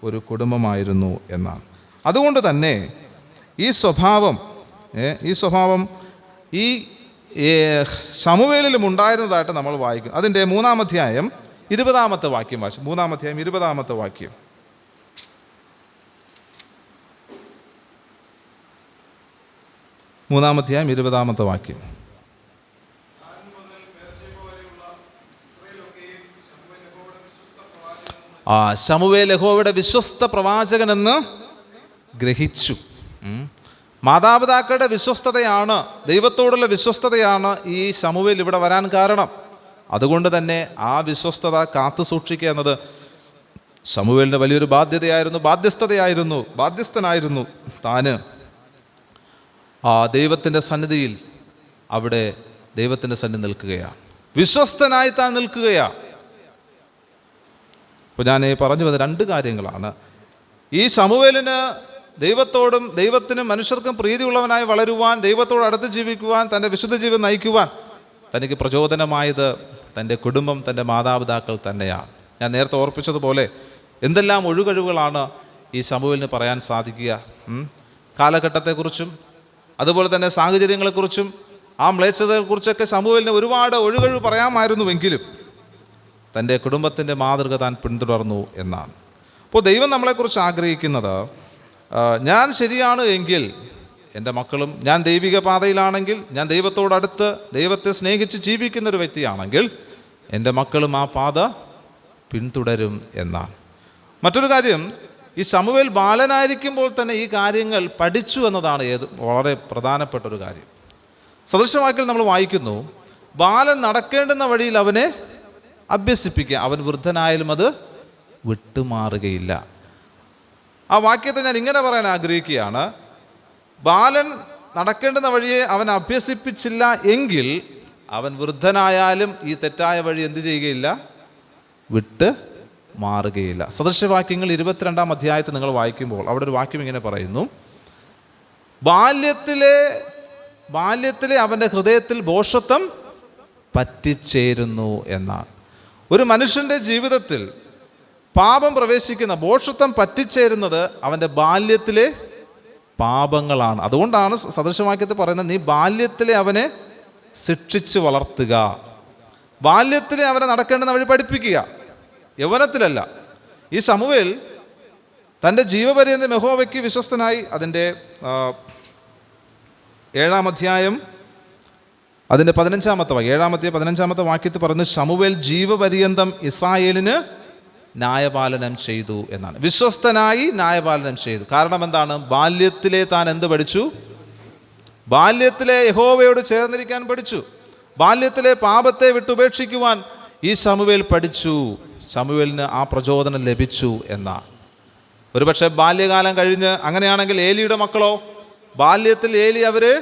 ഒരു കുടുംബമായിരുന്നു എന്നാണ്. അതുകൊണ്ട് തന്നെ ഈ സ്വഭാവം ഈ ശമൂവേലിലും ഉണ്ടായിരുന്നതായിട്ട് നമ്മൾ വായിക്കും. അതിൻ്റെ 3-ാം അധ്യായം 20-ാമത്തെ വാക്യം വായിച്ചു. 3-ാം അധ്യായം 20-ാമത്തെ വാക്യം. 3-ാം അധ്യായം 20-ാമത്തെ വാക്യം. ശമൂവേൽ യഹോവയുടെ വിശ്വസ്ത പ്രവാചകനെന്ന് ഗ്രഹിച്ചു. മാതാപിതാക്കളുടെ വിശ്വസ്തതയാണ്, ദൈവത്തോടുള്ള വിശ്വസ്തതയാണ് ഈ ശമൂവേൽ ഇവിടെ വരാൻ കാരണം. അതുകൊണ്ട് തന്നെ ആ വിശ്വസ്തത കാത്തു സൂക്ഷിക്കുക എന്നത് ശമൂവേലിൻ്റെ വലിയൊരു ബാധ്യസ്ഥനായിരുന്നു താന്. ദൈവത്തിൻ്റെ സന്നിധിയിൽ അവിടെ ദൈവത്തിൻ്റെ സന്നിധി നിൽക്കുകയാണ്, വിശ്വസ്തനായി താൻ നിൽക്കുകയാണ്. അപ്പോൾ ഞാൻ പറഞ്ഞു വന്ന 2 കാര്യങ്ങളാണ്. ഈ ശമൂവേലിന് ദൈവത്തിനും മനുഷ്യർക്കും പ്രീതിയുള്ളവനായി വളരുവാൻ, ദൈവത്തോട് അടുത്ത് ജീവിക്കുവാൻ, തൻ്റെ വിശുദ്ധ ജീവിതം നയിക്കുവാൻ തനിക്ക് പ്രചോദനമായത് തൻ്റെ കുടുംബം, തൻ്റെ മാതാപിതാക്കൾ തന്നെയാണ്. ഞാൻ നേരത്തെ ഓർപ്പിച്ചതുപോലെ എന്തെല്ലാം ഒഴുകഴിവുകളാണ് ഈ ശമൂവേലിന് പറയാൻ സാധിക്കുക. കാലഘട്ടത്തെക്കുറിച്ചും അതുപോലെ തന്നെ സാഹചര്യങ്ങളെക്കുറിച്ചും ആ മ്ലേച്ഛതയെക്കുറിച്ചൊക്കെ ശമൂവേലിന് ഒരുപാട് ഒഴുകഴിവ് പറയാമായിരുന്നുവെങ്കിലും തൻ്റെ കുടുംബത്തിൻ്റെ മാതൃക താൻ പിന്തുടർന്നു എന്നാണ്. അപ്പോൾ ദൈവം നമ്മളെക്കുറിച്ച് ആഗ്രഹിക്കുന്നത്, ഞാൻ ശരിയാണ് എങ്കിൽ എൻ്റെ മക്കളും, ഞാൻ ദൈവിക പാതയിലാണെങ്കിൽ, ഞാൻ ദൈവത്തോടടുത്ത് ദൈവത്തെ സ്നേഹിച്ച് ജീവിക്കുന്നൊരു വ്യക്തിയാണെങ്കിൽ എൻ്റെ മക്കളും ആ പാത പിന്തുടരും എന്നാണ്. മറ്റൊരു കാര്യം, ഈ ശമൂവേൽ ബാലനായിരിക്കുമ്പോൾ തന്നെ ഈ കാര്യങ്ങൾ പഠിച്ചു എന്നതാണ് വളരെ പ്രധാനപ്പെട്ട ഒരു കാര്യം. സദൃശവാക്യത്തിൽ നമ്മൾ വായിക്കുന്നു, ബാലൻ നടക്കേണ്ടുന്ന വഴിയിൽ അവനെ അഭ്യസിപ്പിക്കുക, അവൻ വൃദ്ധനായാലും അത് വിട്ടുമാറുകയില്ല. ആ വാക്യത്തെ ഞാൻ ഇങ്ങനെ പറയാൻ ആഗ്രഹിക്കുകയാണ്, ബാലൻ നടക്കേണ്ടുന്ന വഴിയെ അവൻ അഭ്യസിപ്പിച്ചില്ല എങ്കിൽ അവൻ വൃദ്ധനായാലും ഈ തെറ്റായ വഴി എന്ത് ചെയ്യുകയില്ല, വിട്ട് മാറുകയില്ല. സദൃശവാക്യങ്ങൾ 22-ാം അധ്യായത്തിൽ നിങ്ങൾ വായിക്കുമ്പോൾ അവിടെ ഒരു വാക്യം ഇങ്ങനെ പറയുന്നു, ബാല്യത്തിലെ അവൻ്റെ ഹൃദയത്തിൽ ഭോഷത്വം പറ്റിച്ചേരുന്നു എന്നാണ്. ഒരു മനുഷ്യൻ്റെ ജീവിതത്തിൽ പാപം പ്രവേശിക്കുന്ന, ഭോഷത്വം പറ്റിച്ചേരുന്നത് അവൻ്റെ ബാല്യത്തിലെ പാപങ്ങളാണ്. അതുകൊണ്ടാണ് സദൃശവാക്യത്തിൽ പറയുന്നത്, നീ ബാല്യത്തിലെ അവനെ ശിക്ഷിച്ച് വളർത്തുക, ബാല്യത്തിലെ അവനെ നടക്കേണ്ടുന്ന വഴി പഠിപ്പിക്കുക, യൗവനത്തിലല്ല. ഈ ശമൂവേൽ തൻ്റെ ജീവപര്യന്തം യഹോവയ്ക്ക് വിശ്വസ്തനായി. അതിൻ്റെ 7-ാം അധ്യായം അതിൻ്റെ 15-ാമത്തെ വാക്യം, 7-ാമത്തെ വാക്യത്തിൽ പറയുന്നത്, ശമൂവേൽ ജീവപര്യന്തം ഇസ്രായേലിന് ന്യായപാലനം ചെയ്തു എന്നാണ്. വിശ്വസ്തനായി ന്യായപാലനം ചെയ്തു. കാരണം എന്താണ്? ബാല്യത്തിലെ താൻ എന്ത് പഠിച്ചു? ബാല്യത്തിലെ യഹോവയോട് ചേർന്നിരിക്കാൻ പഠിച്ചു. ബാല്യത്തിലെ പാപത്തെ വിട്ടുപേക്ഷിക്കുവാൻ ഈ ശമൂവേൽ പഠിച്ചു. ശമൂവേലിന് ആ പ്രചോദനം ലഭിച്ചു എന്നാണ്. ഒരുപക്ഷെ ബാല്യകാലം കഴിഞ്ഞ്, അങ്ങനെയാണെങ്കിൽ ഏലിയുടെ മക്കളോ, ബാല്യത്തിൽ ഏലി അവരെ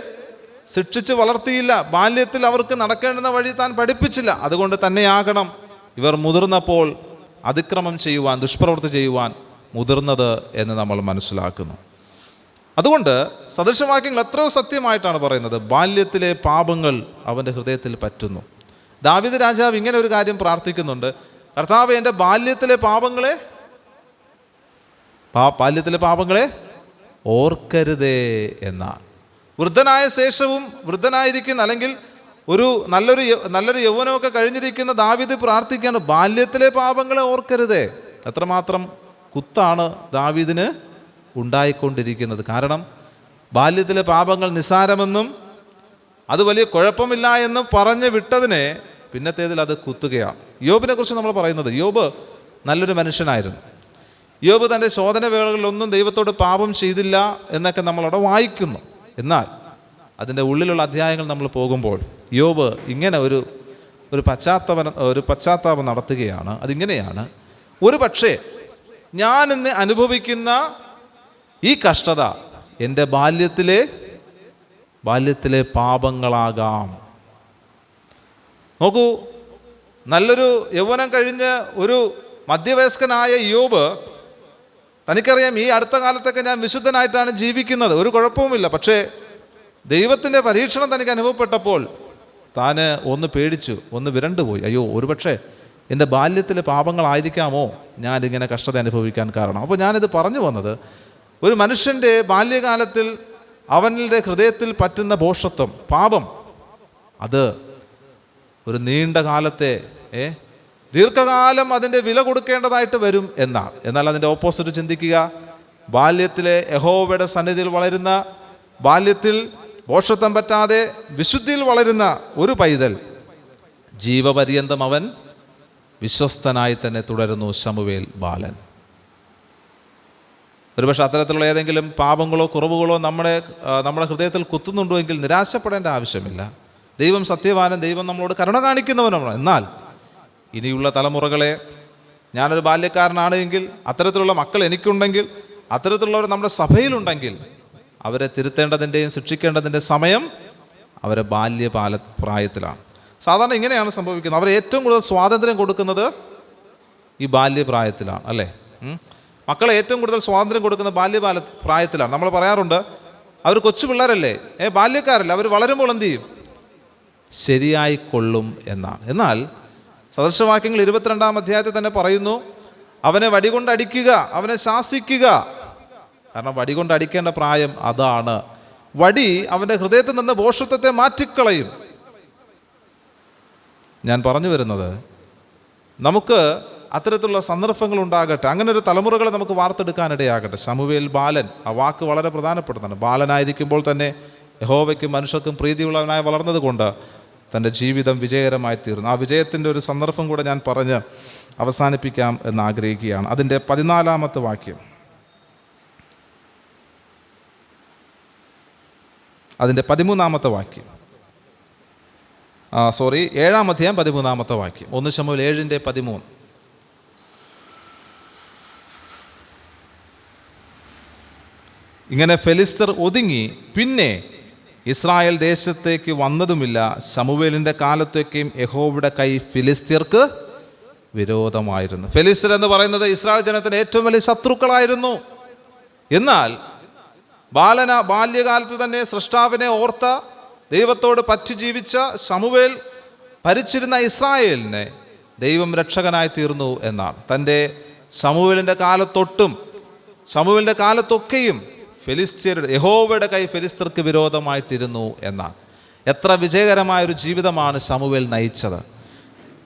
ശിക്ഷിച്ച് വളർത്തിയില്ല, ബാല്യത്തിൽ അവർക്ക് നടക്കേണ്ടുന്ന വഴി താൻ പഠിപ്പിച്ചില്ല. അതുകൊണ്ട് തന്നെയാകണം ഇവർ മുതിർന്നപ്പോൾ അതിക്രമം ചെയ്യുവാൻ, ദുഷ്പ്രവൃത്തി ചെയ്യുവാൻ മുതിർന്നത് എന്ന് നമ്മൾ മനസ്സിലാക്കുന്നു. അതുകൊണ്ട് സദൃശവാക്യങ്ങൾ എത്രയോ സത്യമായിട്ടാണ് പറയുന്നത്, ബാല്യത്തിലെ പാപങ്ങൾ അവൻ്റെ ഹൃദയത്തിൽ പറ്റുന്നു. ദാവീദ് രാജാവ് ഇങ്ങനെ ഒരു കാര്യം പ്രാർത്ഥിക്കുന്നുണ്ട്, കർത്താവേ, എൻ്റെ ബാല്യത്തിലെ പാപങ്ങളെ ഓർക്കരുതേ എന്നാണ്. വൃദ്ധനായ ശേഷവും, വൃദ്ധനായിരിക്കുന്ന അല്ലെങ്കിൽ ഒരു നല്ലൊരു യൗവനമൊക്കെ കഴിഞ്ഞിരിക്കുന്ന ദാവീദ് പ്രാർത്ഥിക്കുകയാണ്, ബാല്യത്തിലെ പാപങ്ങളെ ഓർക്കരുതേ. എത്രമാത്രം കുത്താണ് ദാവീദിന് ഉണ്ടായിക്കൊണ്ടിരിക്കുന്നത്. കാരണം ബാല്യത്തിലെ പാപങ്ങൾ നിസ്സാരമെന്നും അത് വലിയ കുഴപ്പമില്ല എന്ന് പറഞ്ഞ് വിട്ടതിനെ പിന്നത്തേതിൽ അത് കുത്തുകയാണ്. യോബിനെ കുറിച്ച് നമ്മൾ പറയുന്നത്, യോബ് നല്ലൊരു മനുഷ്യനായിരുന്നു. യോബ് തൻ്റെ ശോധന വേളകളിലൊന്നും ദൈവത്തോട് പാപം ചെയ്തില്ല എന്നൊക്കെ നമ്മളവിടെ വായിക്കുന്നു. എന്നാൽ അതിൻ്റെ ഉള്ളിലുള്ള അധ്യായങ്ങൾ നമ്മൾ പോകുമ്പോൾ യോബ് ഇങ്ങനെ ഒരു പശ്ചാത്താപം നടത്തുകയാണ്. അതിങ്ങനെയാണ്, ഒരു പക്ഷേ ഞാൻ ഇന്ന് അനുഭവിക്കുന്ന ഈ കഷ്ടത എൻ്റെ ബാല്യത്തിലെ പാപങ്ങളാകാം. നോക്കൂ, നല്ലൊരു യൗവനം കഴിഞ്ഞ് ഒരു മധ്യവയസ്കനായ യോബ് തനിക്കറിയാം, ഈ അടുത്ത കാലത്തൊക്കെ ഞാൻ വിശുദ്ധനായിട്ടാണ് ജീവിക്കുന്നത്, ഒരു കുഴപ്പവുമില്ല. പക്ഷേ ദൈവത്തിൻ്റെ പരീക്ഷണം തനിക്ക് അനുഭവപ്പെട്ടപ്പോൾ താൻ ഒന്ന് പേടിച്ചു, ഒന്ന് വിരണ്ടുപോയി. അയ്യോ, ഒരുപക്ഷെ എൻ്റെ ബാല്യത്തിലെ പാപങ്ങളായിരിക്കാമോ ഞാനിങ്ങനെ കഷ്ടത അനുഭവിക്കാൻ കാരണം. അപ്പോൾ ഞാനിത് പറഞ്ഞു വന്നത്, ഒരു മനുഷ്യൻ്റെ ബാല്യകാലത്തിൽ അവൻ്റെ ഹൃദയത്തിൽ പറ്റുന്ന ഭോഷത്വം, പാപം, അത് ഒരു നീണ്ട കാലത്തെ ദീർഘകാലം അതിൻ്റെ വില കൊടുക്കേണ്ടതായിട്ട് വരും എന്നാണ്. എന്നാൽ അതിൻ്റെ ഓപ്പോസിറ്റ് ചിന്തിക്കുക. ബാല്യത്തിലെ യഹോവയുടെ സന്നിധിയിൽ വളരുന്ന, ബാല്യത്തിൽ ഭോഷത്വം പറ്റാതെ വിശുദ്ധിയിൽ വളരുന്ന ഒരു പൈതൽ ജീവപര്യന്തം അവൻ വിശ്വസ്തനായി തന്നെ തുടരുന്നു. ശമൂവേൽ ബാലൻ. ഒരുപക്ഷെ അത്തരത്തിലുള്ള ഏതെങ്കിലും പാപങ്ങളോ കുറവുകളോ നമ്മുടെ ഹൃദയത്തിൽ കുത്തുന്നുണ്ടോ എങ്കിൽ നിരാശപ്പെടേണ്ട ആവശ്യമില്ല. ദൈവം സത്യവാനും, ദൈവം നമ്മളോട് കരുണ കാണിക്കുന്നവനുമാണ്. എന്നാൽ ഇനിയുള്ള തലമുറകളെ, ഞാനൊരു ബാല്യക്കാരനാണ് എങ്കിൽ, അത്തരത്തിലുള്ള മക്കൾ എനിക്കുണ്ടെങ്കിൽ, അത്തരത്തിലുള്ളവർ നമ്മുടെ സഭയിലുണ്ടെങ്കിൽ, അവരെ തിരുത്തേണ്ടതിൻ്റെയും ശിക്ഷിക്കേണ്ടതിൻ്റെ സമയം അവരെ പ്രായത്തിലാണ്. സാധാരണ ഇങ്ങനെയാണ് സംഭവിക്കുന്നത്. അവർ ഏറ്റവും കൂടുതൽ സ്വാതന്ത്ര്യം കൊടുക്കുന്നത് ഈ ബാല്യപ്രായത്തിലാണ്, അല്ലേ? മക്കളെ ഏറ്റവും കൂടുതൽ സ്വാതന്ത്ര്യം കൊടുക്കുന്നത് പ്രായത്തിലാണ്. നമ്മൾ പറയാറുണ്ട്, അവർ കൊച്ചു പിള്ളേരല്ലേ, ബാല്യക്കാരല്ല, അവർ വളരുമ്പോൾ എന്ത് ചെയ്യും? ശരിയായി കൊള്ളും എന്നാണ്. എന്നാൽ സദൃശവാക്യങ്ങൾ 22-ാം അധ്യായത്തിൽ തന്നെ പറയുന്നു, അവനെ വടികൊണ്ട് അടിക്കുക, അവനെ ശാസിക്കുക. കാരണം വടികൊണ്ട് അടിക്കേണ്ട പ്രായം അതാണ്. വടി അവൻ്റെ ഹൃദയത്തിൽ നിന്ന് ഭോഷത്വത്തെ മാറ്റിക്കളയും. ഞാൻ പറഞ്ഞു വരുന്നത്, നമുക്ക് അത്തരത്തിലുള്ള സന്ദർഭങ്ങൾ ഉണ്ടാകട്ടെ, അങ്ങനെ ഒരു തലമുറകളെ നമുക്ക് വാർത്തെടുക്കാനിടയാകട്ടെ. ശമൂവേൽ ബാലൻ, ആ വാക്ക് വളരെ പ്രധാനപ്പെട്ടതാണ്. ബാലനായിരിക്കുമ്പോൾ തന്നെ യഹോവയ്ക്കും മനുഷ്യർക്കും പ്രീതിയുള്ളവനായി വളർന്നത് കൊണ്ട് തൻ്റെ ജീവിതം വിജയകരമായി തീർന്നു. ആ വിജയത്തിൻ്റെ ഒരു സന്ദർഭം കൂടെ ഞാൻ പറഞ്ഞ് അവസാനിപ്പിക്കാം എന്ന് ആഗ്രഹിക്കുകയാണ്. അതിൻ്റെ 14-ാമത്തെ വാക്യം, അതിൻ്റെ 13-ാമത്തെ വാക്യം, 7-ാം അധ്യായം 13-ാമത്തെ വാക്യം. 1 ശമൂവേൽ 7:13. ഇങ്ങനെ ഫെലിസ്തർ ഒതുങ്ങി, പിന്നെ ഇസ്രായേൽ ദേശത്തേക്ക് വന്നതുമില്ല. ശമൂവേലിൻ്റെ കാലത്തൊക്കെയും യഹോവയുടെ കൈ ഫിലിസ്ത്യർക്ക് വിരോധമായിരുന്നു. ഫെലിസ്തർ എന്ന് പറയുന്നത് ഇസ്രായേൽ ജനത്തിൻ്റെ ഏറ്റവും വലിയ ശത്രുക്കളായിരുന്നു. എന്നാൽ ബാല്യകാലത്ത് തന്നെ സൃഷ്ടാവിനെ ഓർത്ത, ദൈവത്തോട് പറ്റി ജീവിച്ച ശമൂവേൽ ഭരിച്ചിരുന്ന ഇസ്രായേലിനെ ദൈവം രക്ഷകനായി തീർന്നു എന്നാണ്. തൻ്റെ ശമൂവേലിൻ്റെ കാലത്തൊക്കെയും യഹോവയുടെ കൈ ഫെലിസ്ത്യർക്ക് വിരോധമായിട്ടിരുന്നു എന്നാണ്. എത്ര വിജയകരമായൊരു ജീവിതമാണ് ശമൂവേൽ നയിച്ചത്!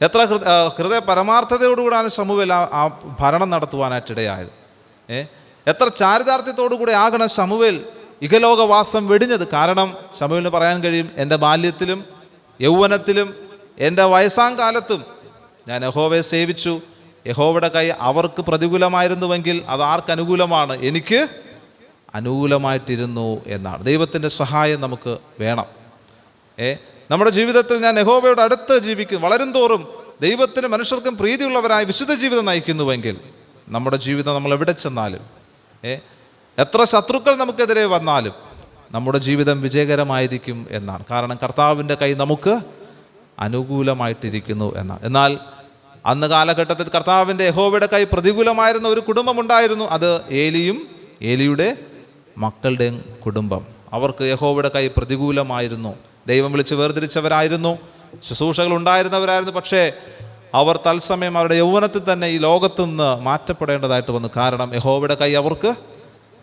എത്ര ഹൃദയ പരമാർത്ഥതയോടുകൂടാണ് ശമൂവേൽ ആ ഭരണം നടത്തുവാനായിട്ടിടയായത്! എത്ര ചാരിതാർത്ഥ്യത്തോടുകൂടി ആകണം ശമൂവേൽ ഇഹലോകവാസം വെടിഞ്ഞത്! കാരണം ശമൂവേലിന് പറയാൻ കഴിയും, എൻ്റെ ബാല്യത്തിലും യൗവനത്തിലും എൻ്റെ വയസ്സാം കാലത്തും ഞാൻ യഹോവയെ സേവിച്ചു. യഹോവയുടെ കൈ അവർക്ക് പ്രതികൂലമായിരുന്നുവെങ്കിൽ അത് ആർക്ക് അനുകൂലമാണ്? എനിക്ക് അനുകൂലമായിട്ടിരുന്നു എന്നാണ്. ദൈവത്തിൻ്റെ സഹായം നമുക്ക് വേണം. നമ്മുടെ ജീവിതത്തിൽ ഞാൻ യഹോവയോട് അടുത്ത് ജീവിക്കുന്നു, വളരും തോറും ദൈവത്തിന് മനുഷ്യർക്കും പ്രീതിയുള്ളവരായി വിശുദ്ധ ജീവിതം നയിക്കുന്നുവെങ്കിൽ നമ്മുടെ ജീവിതം നമ്മൾ എവിടെ ചെന്നാലും, എത്ര ശത്രുക്കൾ നമുക്കെതിരെ വന്നാലും നമ്മുടെ ജീവിതം വിജയകരമായിരിക്കും എന്നാണ്. കാരണം കർത്താവിൻ്റെ കൈ നമുക്ക് അനുകൂലമായിട്ടിരിക്കുന്നു എന്നാണ്. എന്നാൽ അന്ന് കാലഘട്ടത്തിൽ കർത്താവിൻ്റെ യഹോവയുടെ കൈ പ്രതികൂലമായിരുന്ന ഒരു കുടുംബമുണ്ടായിരുന്നു. അത് ഏലിയുടെ മക്കളുടെയും കുടുംബം. അവർക്ക് യഹോവയുടെ കൈ പ്രതികൂലമായിരുന്നു. ദൈവം വിളിച്ച് വേർതിരിച്ചവരായിരുന്നു, ശുശ്രൂഷകൾ ഉണ്ടായിരുന്നവരായിരുന്നു. പക്ഷേ അവർ തത്സമയം അവരുടെ യൗവനത്തിൽ തന്നെ ഈ ലോകത്തു നിന്ന് മാറ്റപ്പെടേണ്ടതായിട്ട് വന്നു. കാരണം യഹോവയുടെ കൈ അവർക്ക്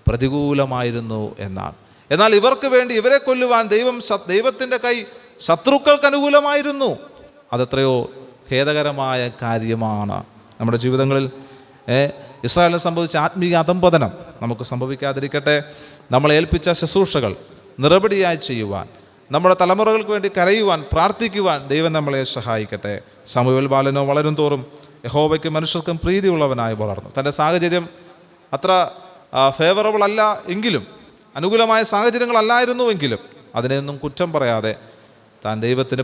പ്രതികൂലമായിരുന്നു എന്നാണ്. എന്നാൽ ഇവർക്ക് വേണ്ടി ഇവരെ കൊല്ലുവാൻ ദൈവത്തിൻ്റെ കൈ ശത്രുക്കൾക്ക് അനുകൂലമായിരുന്നു. അതെത്രയോ ഖേദകരമായ കാര്യമാണ്. നമ്മുടെ ജീവിതങ്ങളിൽ ഇസ്രായേലിന് സംഭവിച്ച ആത്മീയ അധംപതനം നമുക്ക് സംഭവിക്കാതിരിക്കട്ടെ. നമ്മളെ ഏൽപ്പിച്ച ശുശ്രൂഷകൾ നിറപടിയായി ചെയ്യുവാൻ, നമ്മുടെ തലമുറകൾക്ക് വേണ്ടി കരയുവാൻ, പ്രാർത്ഥിക്കുവാൻ ദൈവം നമ്മളെ സഹായിക്കട്ടെ. ശമൂവേൽ ബാലനോ വളരും തോറും യഹോവയ്ക്കും മനുഷ്യർക്കും പ്രീതിയുള്ളവനായി വളർന്നു. തൻ്റെ സാഹചര്യം അത്ര ഫേവറബിൾ അല്ല എങ്കിലും, അനുകൂലമായ സാഹചര്യങ്ങളല്ലായിരുന്നുവെങ്കിലും അതിനെയൊന്നും കുറ്റം പറയാതെ താൻ ദൈവത്തിന്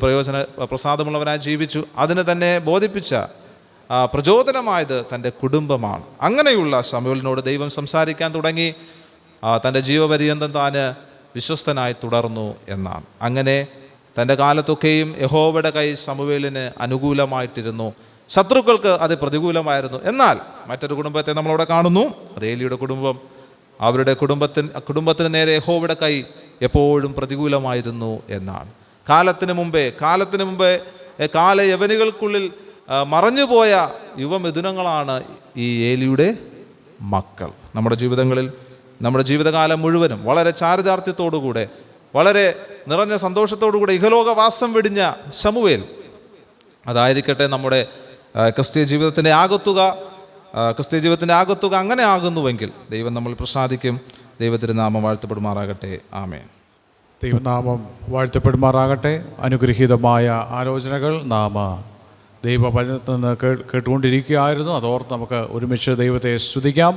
പ്രസാദമുള്ളവനായി ജീവിച്ചു. അതിന് തന്നെ ബോധിപ്പിച്ച പ്രചോദനമായത് തൻ്റെ കുടുംബമാണ്. അങ്ങനെയുള്ള ശമൂവേലിനോട് ദൈവം സംസാരിക്കാൻ തുടങ്ങി. തൻ്റെ ജീവപര്യന്തം താൻ വിശ്വസ്തനായി തുടർന്നു എന്നാണ്. അങ്ങനെ തൻ്റെ കാലത്തൊക്കെയും യഹോവയുടെ കൈ ശമൂവേലിന് അനുകൂലമായിട്ടിരുന്നു, ശത്രുക്കൾക്ക് അത് പ്രതികൂലമായിരുന്നു. എന്നാൽ മറ്റൊരു കുടുംബത്തെ നമ്മളവിടെ കാണുന്നു, അത് ഏലിയുടെ കുടുംബം. അവരുടെ കുടുംബത്തിന് നേരെ യഹോവയുടെ കൈ എപ്പോഴും പ്രതികൂലമായിരുന്നു എന്നാണ്. കാലത്തിന് മുമ്പേ കാല യവനികൾക്കുള്ളിൽ മറഞ്ഞുപോയ യുവമിഥുനങ്ങളാണ് ഈ ഏലിയുടെ മക്കൾ. നമ്മുടെ ജീവിതങ്ങളിൽ, നമ്മുടെ ജീവിതകാലം മുഴുവനും വളരെ ചാരിതാർത്ഥ്യത്തോടുകൂടെ, വളരെ നിറഞ്ഞ സന്തോഷത്തോടുകൂടെ ഇഹലോകവാസം വെടിഞ്ഞ ശമൂവേൽ, അതായിരിക്കട്ടെ നമ്മുടെ ക്രിസ്തീയ ജീവിതത്തിൻ്റെ ആകത്തുക അങ്ങനെ ആകുന്നുവെങ്കിൽ ദൈവം നമ്മൾ പ്രസാദിക്കും. ദൈവത്തിൻ്റെ നാമം വാഴ്ത്തപ്പെടുമാറാകട്ടെ. ആമേൻ. ദൈവനാമം വാഴ്ത്തപ്പെടുമാറാകട്ടെ. അനുഗ്രഹീതമായ ആലോചനകൾ നാം ദൈവവചനത്തിൽ നിന്ന് കേട്ടുകൊണ്ടിരിക്കുകയായിരുന്നു. അതോർത്ത് നമുക്ക് ഒരുമിച്ച് ദൈവത്തെ സ്തുതിക്കാം.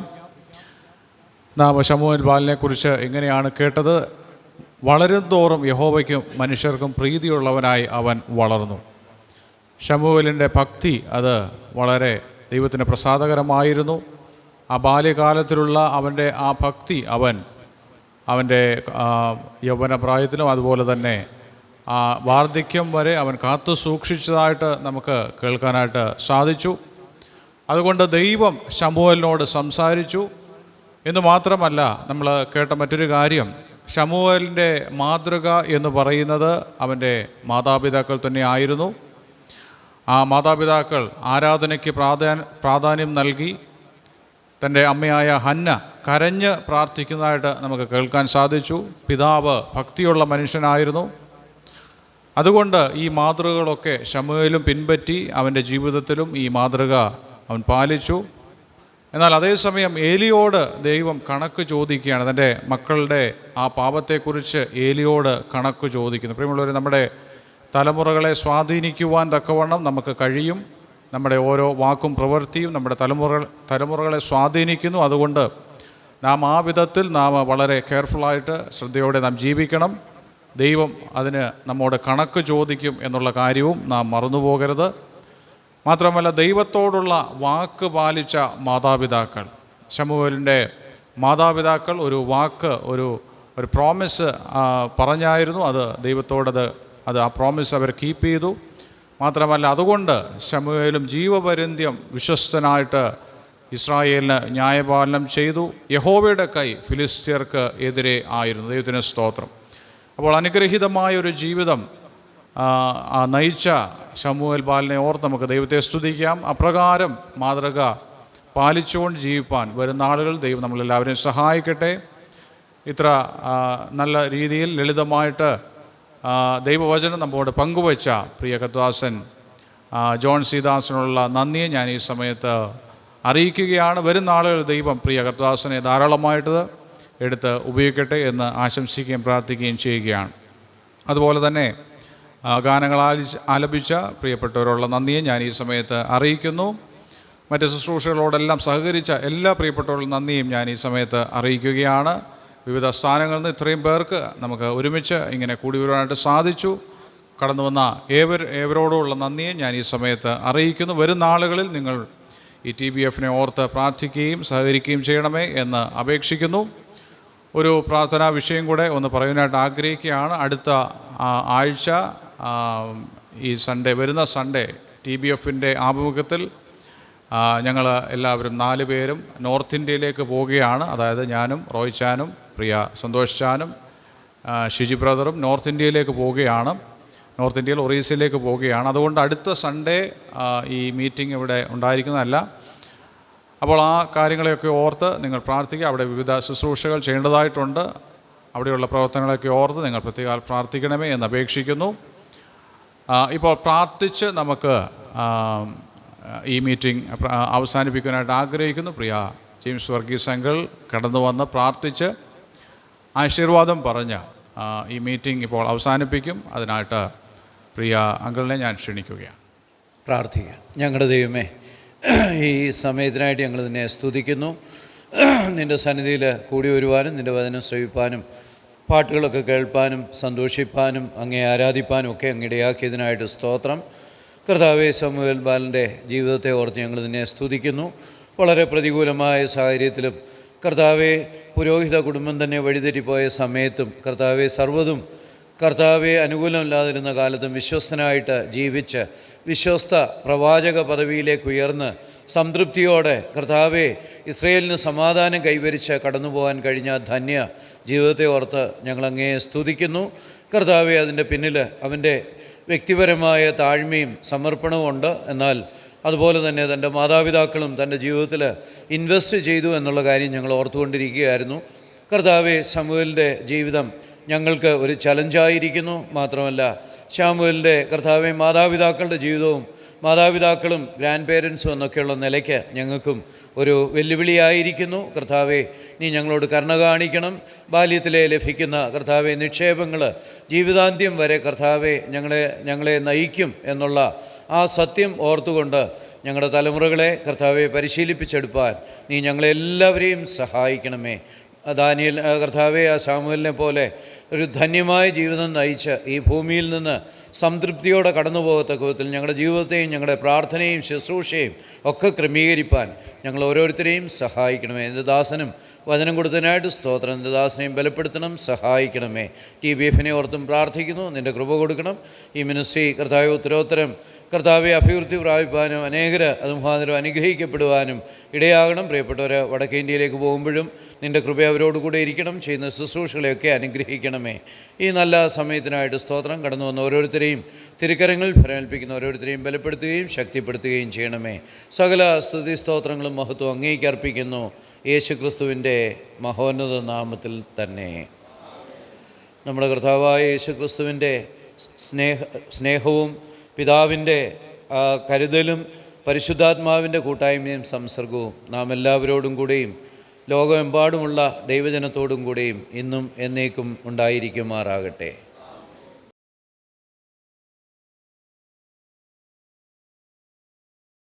നാം ശമൂവേൽ ബാലനെക്കുറിച്ച് എങ്ങനെയാണ് കേട്ടത്? വളരും തോറും യഹോവയ്ക്കും മനുഷ്യർക്കും പ്രീതിയുള്ളവനായി അവൻ വളർന്നു. ശമൂവേലിൻ്റെ ഭക്തി അത് വളരെ ദൈവത്തിന് പ്രസാദകരമായിരുന്നു. ആ ബാല്യകാലത്തിലുള്ള അവൻ്റെ ആ ഭക്തി അവൻ്റെ യൗവനപ്രായത്തിലും അതുപോലെ തന്നെ ആ വാർദ്ധക്യം വരെ അവൻ കാത്തു സൂക്ഷിച്ചതായിട്ട് നമുക്ക് കേൾക്കാനായിട്ട് സാധിച്ചു. അതുകൊണ്ട് ദൈവം ശമൂവേലിനോട് സംസാരിച്ചു എന്ന് മാത്രമല്ല, നമ്മൾ കേട്ട മറ്റൊരു കാര്യം, ശമൂവേലിൻ്റെ മാതൃക എന്ന് പറയുന്നത് അവൻ്റെ മാതാപിതാക്കൾ തന്നെ ആയിരുന്നു. ആ മാതാപിതാക്കൾ ആരാധനയ്ക്ക് പ്രാധാന്യം നൽകി തൻ്റെ അമ്മയായ ഹന്ന കരഞ്ഞ് പ്രാർത്ഥിക്കുന്നതായിട്ട് നമുക്ക് കേൾക്കാൻ സാധിച്ചു. പിതാവ് ഭക്തിയുള്ള മനുഷ്യനായിരുന്നു. അതുകൊണ്ട് ഈ മാതൃകകളൊക്കെ ശമൂവേലും പിൻപറ്റി അവൻ്റെ ജീവിതത്തിലും ഈ മാതൃക അവൻ പാലിച്ചു. എന്നാൽ അതേസമയം ഏലിയോട് ദൈവം കണക്ക് ചോദിക്കുകയാണ്. തൻ്റെ മക്കളുടെ ആ പാപത്തെക്കുറിച്ച് ഏലിയോട് കണക്ക് ചോദിക്കുന്നു. പ്രിയമുള്ളവർ, നമ്മുടെ തലമുറകളെ സ്വാധീനിക്കുവാൻ തക്കവണ്ണം നമുക്ക് കഴിയും. നമ്മുടെ ഓരോ വാക്കും പ്രവൃത്തിയും നമ്മുടെ തലമുറകളെ സ്വാധീനിക്കുന്നു. അതുകൊണ്ട് നാം ആ വിധത്തിൽ നാം വളരെ കെയർഫുള്ളായിട്ട് ശ്രദ്ധയോടെ നാം ജീവിക്കണം. ദൈവം അതിന് നമ്മോട് കണക്ക് ചോദിക്കും എന്നുള്ള കാര്യവും നാം മറന്നുപോകരുത്. മാത്രമല്ല, ദൈവത്തോടുള്ള വാക്ക് പാലിച്ച മാതാപിതാക്കൾ, ശമൂവേലിൻ്റെ മാതാപിതാക്കൾ ഒരു വാക്ക്, ഒരു പ്രോമിസ് പറഞ്ഞായിരുന്നു. അത് ദൈവത്തോടത് ആ പ്രോമിസ് അവർ കീപ്പ് ചെയ്തു. മാത്രമല്ല, അതുകൊണ്ട് ശമൂവേലും ജീവപര്യന്തം വിശ്വസ്തനായിട്ട് ഇസ്രായേലിന് ന്യായപാലനം ചെയ്തു. യഹോവയുടെ കൈ ഫിലിസ്ത്യർക്ക് എതിരെ ആയിരുന്നു. ദൈവത്തിന് സ്തോത്രം. അപ്പോൾ അനുഗ്രഹീതമായൊരു ജീവിതം നയിച്ച ശമൂവേൽ ബാലനെ ഓർത്ത് നമുക്ക് ദൈവത്തെ സ്തുതിക്കാം. അപ്രകാരം മാതൃക പാലിച്ചുകൊണ്ട് ജീവിപ്പാൻ വരുന്ന ആളുകൾ ദൈവം നമ്മളെല്ലാവരെയും സഹായിക്കട്ടെ. ഇത്ര നല്ല രീതിയിൽ ലളിതമായിട്ട് ദൈവവചനം നമ്മോട് പങ്കുവച്ച പ്രിയ കർത്താദാസൻ ജോൺ സീദാസിനുള്ള നന്ദിയെ ഞാൻ ഈ സമയത്ത് അറിയിക്കുകയാണ്. വരുന്ന ആളുകൾ ദൈവം പ്രിയ കർത്താദാസനെ ധാരാളമായിട്ട് എടുത്ത് ഉപയോഗിക്കട്ടെ എന്ന് ആശംസിക്കുകയും പ്രാർത്ഥിക്കുകയും ചെയ്യുകയാണ്. അതുപോലെ തന്നെ ഗാനങ്ങൾ ആലപിച്ച പ്രിയപ്പെട്ടവരുള്ള നന്ദിയെ ഞാൻ ഈ സമയത്ത് അറിയിക്കുന്നു. മറ്റ് ശുശ്രൂഷകളോടെല്ലാം സഹകരിച്ച എല്ലാ പ്രിയപ്പെട്ടവരുടെ നന്ദിയും ഞാൻ ഈ സമയത്ത് അറിയിക്കുകയാണ്. വിവിധ സ്ഥാനങ്ങളിൽ നിന്ന് ഇത്രയും പേർക്ക് നമുക്ക് ഒരുമിച്ച് ഇങ്ങനെ കൂടി വരുവാനായിട്ട് സാധിച്ചു. കടന്നു വന്ന ഏവരോടുമുള്ള നന്ദിയെ ഞാൻ ഈ സമയത്ത് അറിയിക്കുന്നു. വരുന്ന നാളുകളിൽ നിങ്ങൾ ഈ TBFനെ ഓർത്ത് പ്രാർത്ഥിക്കുകയും സഹകരിക്കുകയും ചെയ്യണമേ എന്ന് അപേക്ഷിക്കുന്നു. ഒരു പ്രാർത്ഥനാ വിഷയം കൂടെ ഒന്ന് പറയാനായിട്ട് ആഗ്രഹിക്കുകയാണ്. അടുത്ത ആഴ്ച ഈ വരുന്ന സൺഡേ TBFൻ്റെ ആഭിമുഖ്യത്തിൽ ഞങ്ങൾ എല്ലാവരും 4 പേരും നോർത്ത് ഇന്ത്യയിലേക്ക് പോവുകയാണ്. അതായത് ഞാനും റോയ് ചാനും പ്രിയ സന്തോഷ് ചാനും ഷിജി ബ്രദറും നോർത്ത് ഇന്ത്യയിലേക്ക് പോവുകയാണ്. നോർത്ത് ഇന്ത്യയിൽ ഒറീസയിലേക്ക് പോവുകയാണ്. അതുകൊണ്ട് അടുത്ത സൺഡേ ഈ മീറ്റിംഗ് ഇവിടെ ഉണ്ടായിരിക്കുന്നതല്ല. അപ്പോൾ ആ കാര്യങ്ങളെയൊക്കെ ഓർത്ത് നിങ്ങൾ പ്രാർത്ഥിക്കുക. അവിടെ വിവിധ ശുശ്രൂഷകൾ ചെയ്യേണ്ടതായിട്ടുണ്ട്. അവിടെയുള്ള പ്രവർത്തനങ്ങളൊക്കെ ഓർത്ത് നിങ്ങൾ പ്രത്യേകം പ്രാർത്ഥിക്കണമേ എന്ന് അപേക്ഷിക്കുന്നു. ഇപ്പോൾ പ്രാർത്ഥിച്ച് നമുക്ക് ഈ മീറ്റിംഗ് അവസാനിപ്പിക്കാനായിട്ട് ആഗ്രഹിക്കുന്നു. പ്രിയ ജെയിംസ് വർഗീസ് അങ്കിൾ കടന്നു വന്ന് പ്രാർത്ഥിച്ച് ആശീർവാദം പറഞ്ഞ് ഈ മീറ്റിംഗ് ഇപ്പോൾ അവസാനിപ്പിക്കും. അതിനായിട്ട് പ്രിയ അങ്കിളിനെ ഞാൻ ക്ഷണിക്കുകയാണ്. പ്രാർത്ഥിക്കാം. ഞങ്ങളുടെ ദൈവമേ, ഈ സമയത്തിനായിട്ട് ഞങ്ങൾ നിന്നെ സ്തുതിക്കുന്നു. നിൻ്റെ സന്നിധിയിൽ കൂടി വരുവാനും നിൻ്റെ വചനം ശ്രവിപ്പാനും പാട്ടുകളൊക്കെ കേൾപ്പാനും സന്തോഷിപ്പാനും അങ്ങേ ആരാധിപ്പാനും ഒക്കെ അങ്ങിടയാക്കിയതിനായിട്ട് സ്തോത്രം. കർത്താവേ, ശമൂവേൽ ബാലൻ്റെ ജീവിതത്തെ ഓർത്ത് ഞങ്ങൾ നിന്നെ സ്തുതിക്കുന്നു. വളരെ പ്രതികൂലമായ സാഹചര്യത്തിലും കർത്താവെ, പുരോഹിത കുടുംബം തന്നെ വഴിതെറ്റിപ്പോയ സമയത്തും കർത്താവെ, സർവ്വതും കർത്താവെ അനുകൂലമില്ലാതിരുന്ന കാലത്തും വിശ്വസ്തനായിട്ട് ജീവിച്ച് വിശ്വസ്ത പ്രവാചക പദവിയിലേക്ക് ഉയർന്ന് സംതൃപ്തിയോടെ കർത്താവെ ഇസ്രയേലിന് സമാധാനം കൈവരിച്ച് കടന്നു പോകാൻ കഴിഞ്ഞ ധന്യ ജീവിതത്തെ ഓർത്ത് ഞങ്ങളങ്ങേ സ്തുതിക്കുന്നു. കർത്താവെ അതിൻ്റെ പിന്നിൽ അവൻ്റെ വ്യക്തിപരമായ താഴ്മയും സമർപ്പണവും ഉണ്ട്. എന്നാൽ അതുപോലെ തന്നെ തൻ്റെ മാതാപിതാക്കളും തൻ്റെ ജീവിതത്തിൽ ഇൻവെസ്റ്റ് ചെയ്തു എന്നുള്ള കാര്യം ഞങ്ങൾ ഓർത്തുകൊണ്ടിരിക്കുകയായിരുന്നു. കർത്താവെ, ശമൂവേലിൻ്റെ ജീവിതം ഞങ്ങൾക്ക് ഒരു ചലഞ്ചായിരിക്കുന്നു. മാത്രമല്ല ശമൂവേലിൻ്റെ കർത്താവെ മാതാപിതാക്കളുടെ ജീവിതവും മാതാപിതാക്കളും ഗ്രാൻഡ് പേരൻസും എന്നൊക്കെയുള്ള നിലയ്ക്ക് ഞങ്ങൾക്കും ഒരു വെല്ലുവിളിയായിരിക്കുന്നു. കർത്താവെ, നീ ഞങ്ങളോട് കരുണ കാണിക്കണം. ബാല്യത്തിലെ ലഭിക്കുന്ന കർത്താവെ നിക്ഷേപങ്ങൾ ജീവിതാന്ത്യം വരെ കർത്താവെ ഞങ്ങളെ നയിക്കും എന്നുള്ള ആ സത്യം ഓർത്തുകൊണ്ട് ഞങ്ങളുടെ തലമുറകളെ കർത്താവെ പരിശീലിപ്പിച്ചെടുപ്പാൻ നീ ഞങ്ങളെല്ലാവരെയും സഹായിക്കണമേ. ദാനിയേൽ കർത്താവെ, ആ ശമൂവേലിനെ പോലെ ഒരു ധന്യമായ ജീവിതം നയിച്ച് ഈ ഭൂമിയിൽ നിന്ന് സംതൃപ്തിയോടെ കടന്നു പോകത്തക്ക വിധത്തിൽ ഞങ്ങളുടെ ജീവിതത്തെയും ഞങ്ങളുടെ പ്രാർത്ഥനയും ശുശ്രൂഷയും ഒക്കെ ക്രമീകരിപ്പാൻ ഞങ്ങൾ ഓരോരുത്തരെയും സഹായിക്കണമേ. എൻ്റെ ദാസനും വചനം കൊടുത്തതിനായിട്ട് സ്തോത്രം. എൻ്റെ ദാസനെയും ബലപ്പെടുത്തണം, സഹായിക്കണമേ. TBF-നെ ഓർത്തും പ്രാർത്ഥിക്കുന്നു. നിൻ്റെ കൃപ കൊടുക്കണം. ഈ മിനിസ്ട്രി കർത്താവെ ഉത്തരോത്തരം കർത്താവെ അഭിവൃദ്ധി പ്രാപിപ്പാനും അനേകർ അത് മുഖാന്തരം അനുഗ്രഹിക്കപ്പെടുവാനും ഇടയാകണം. പ്രിയപ്പെട്ടവർ വടക്കേ ഇന്ത്യയിലേക്ക് പോകുമ്പോഴും നിൻ്റെ കൃപ അവരോടുകൂടെ ഇരിക്കണം. ചെയ്യുന്ന ശുശ്രൂഷകളെയൊക്കെ അനുഗ്രഹിക്കണമേ. ഈ നല്ല സമയത്തിനായിട്ട് സ്തോത്രം. കടന്നു വന്ന ഓരോരുത്തരെയും തിരുക്കരങ്ങളിൽ ഫലമേൽപ്പിക്കുന്ന ഓരോരുത്തരെയും ബലപ്പെടുത്തുകയും ശക്തിപ്പെടുത്തുകയും ചെയ്യണമേ. സകല സ്തുതി സ്തോത്രങ്ങളും മഹത്വം അങ്ങേക്ക് അർപ്പിക്കുന്നു, യേശുക്രിസ്തുവിൻ്റെ മഹോന്നത നാമത്തിൽ തന്നെ. നമ്മുടെ കർത്താവായ യേശുക്രിസ്തുവിൻ്റെ സ്നേഹവും പിതാവിൻ്റെ കരുതലും പരിശുദ്ധാത്മാവിൻ്റെ കൂട്ടായ്മയും സംസർഗവും നാം എല്ലാവരോടും കൂടെയും ലോകമെമ്പാടുമുള്ള ദൈവജനത്തോടും കൂടെയും ഇന്നും എന്നേക്കും ഉണ്ടായിരിക്കുമാറാകട്ടെ.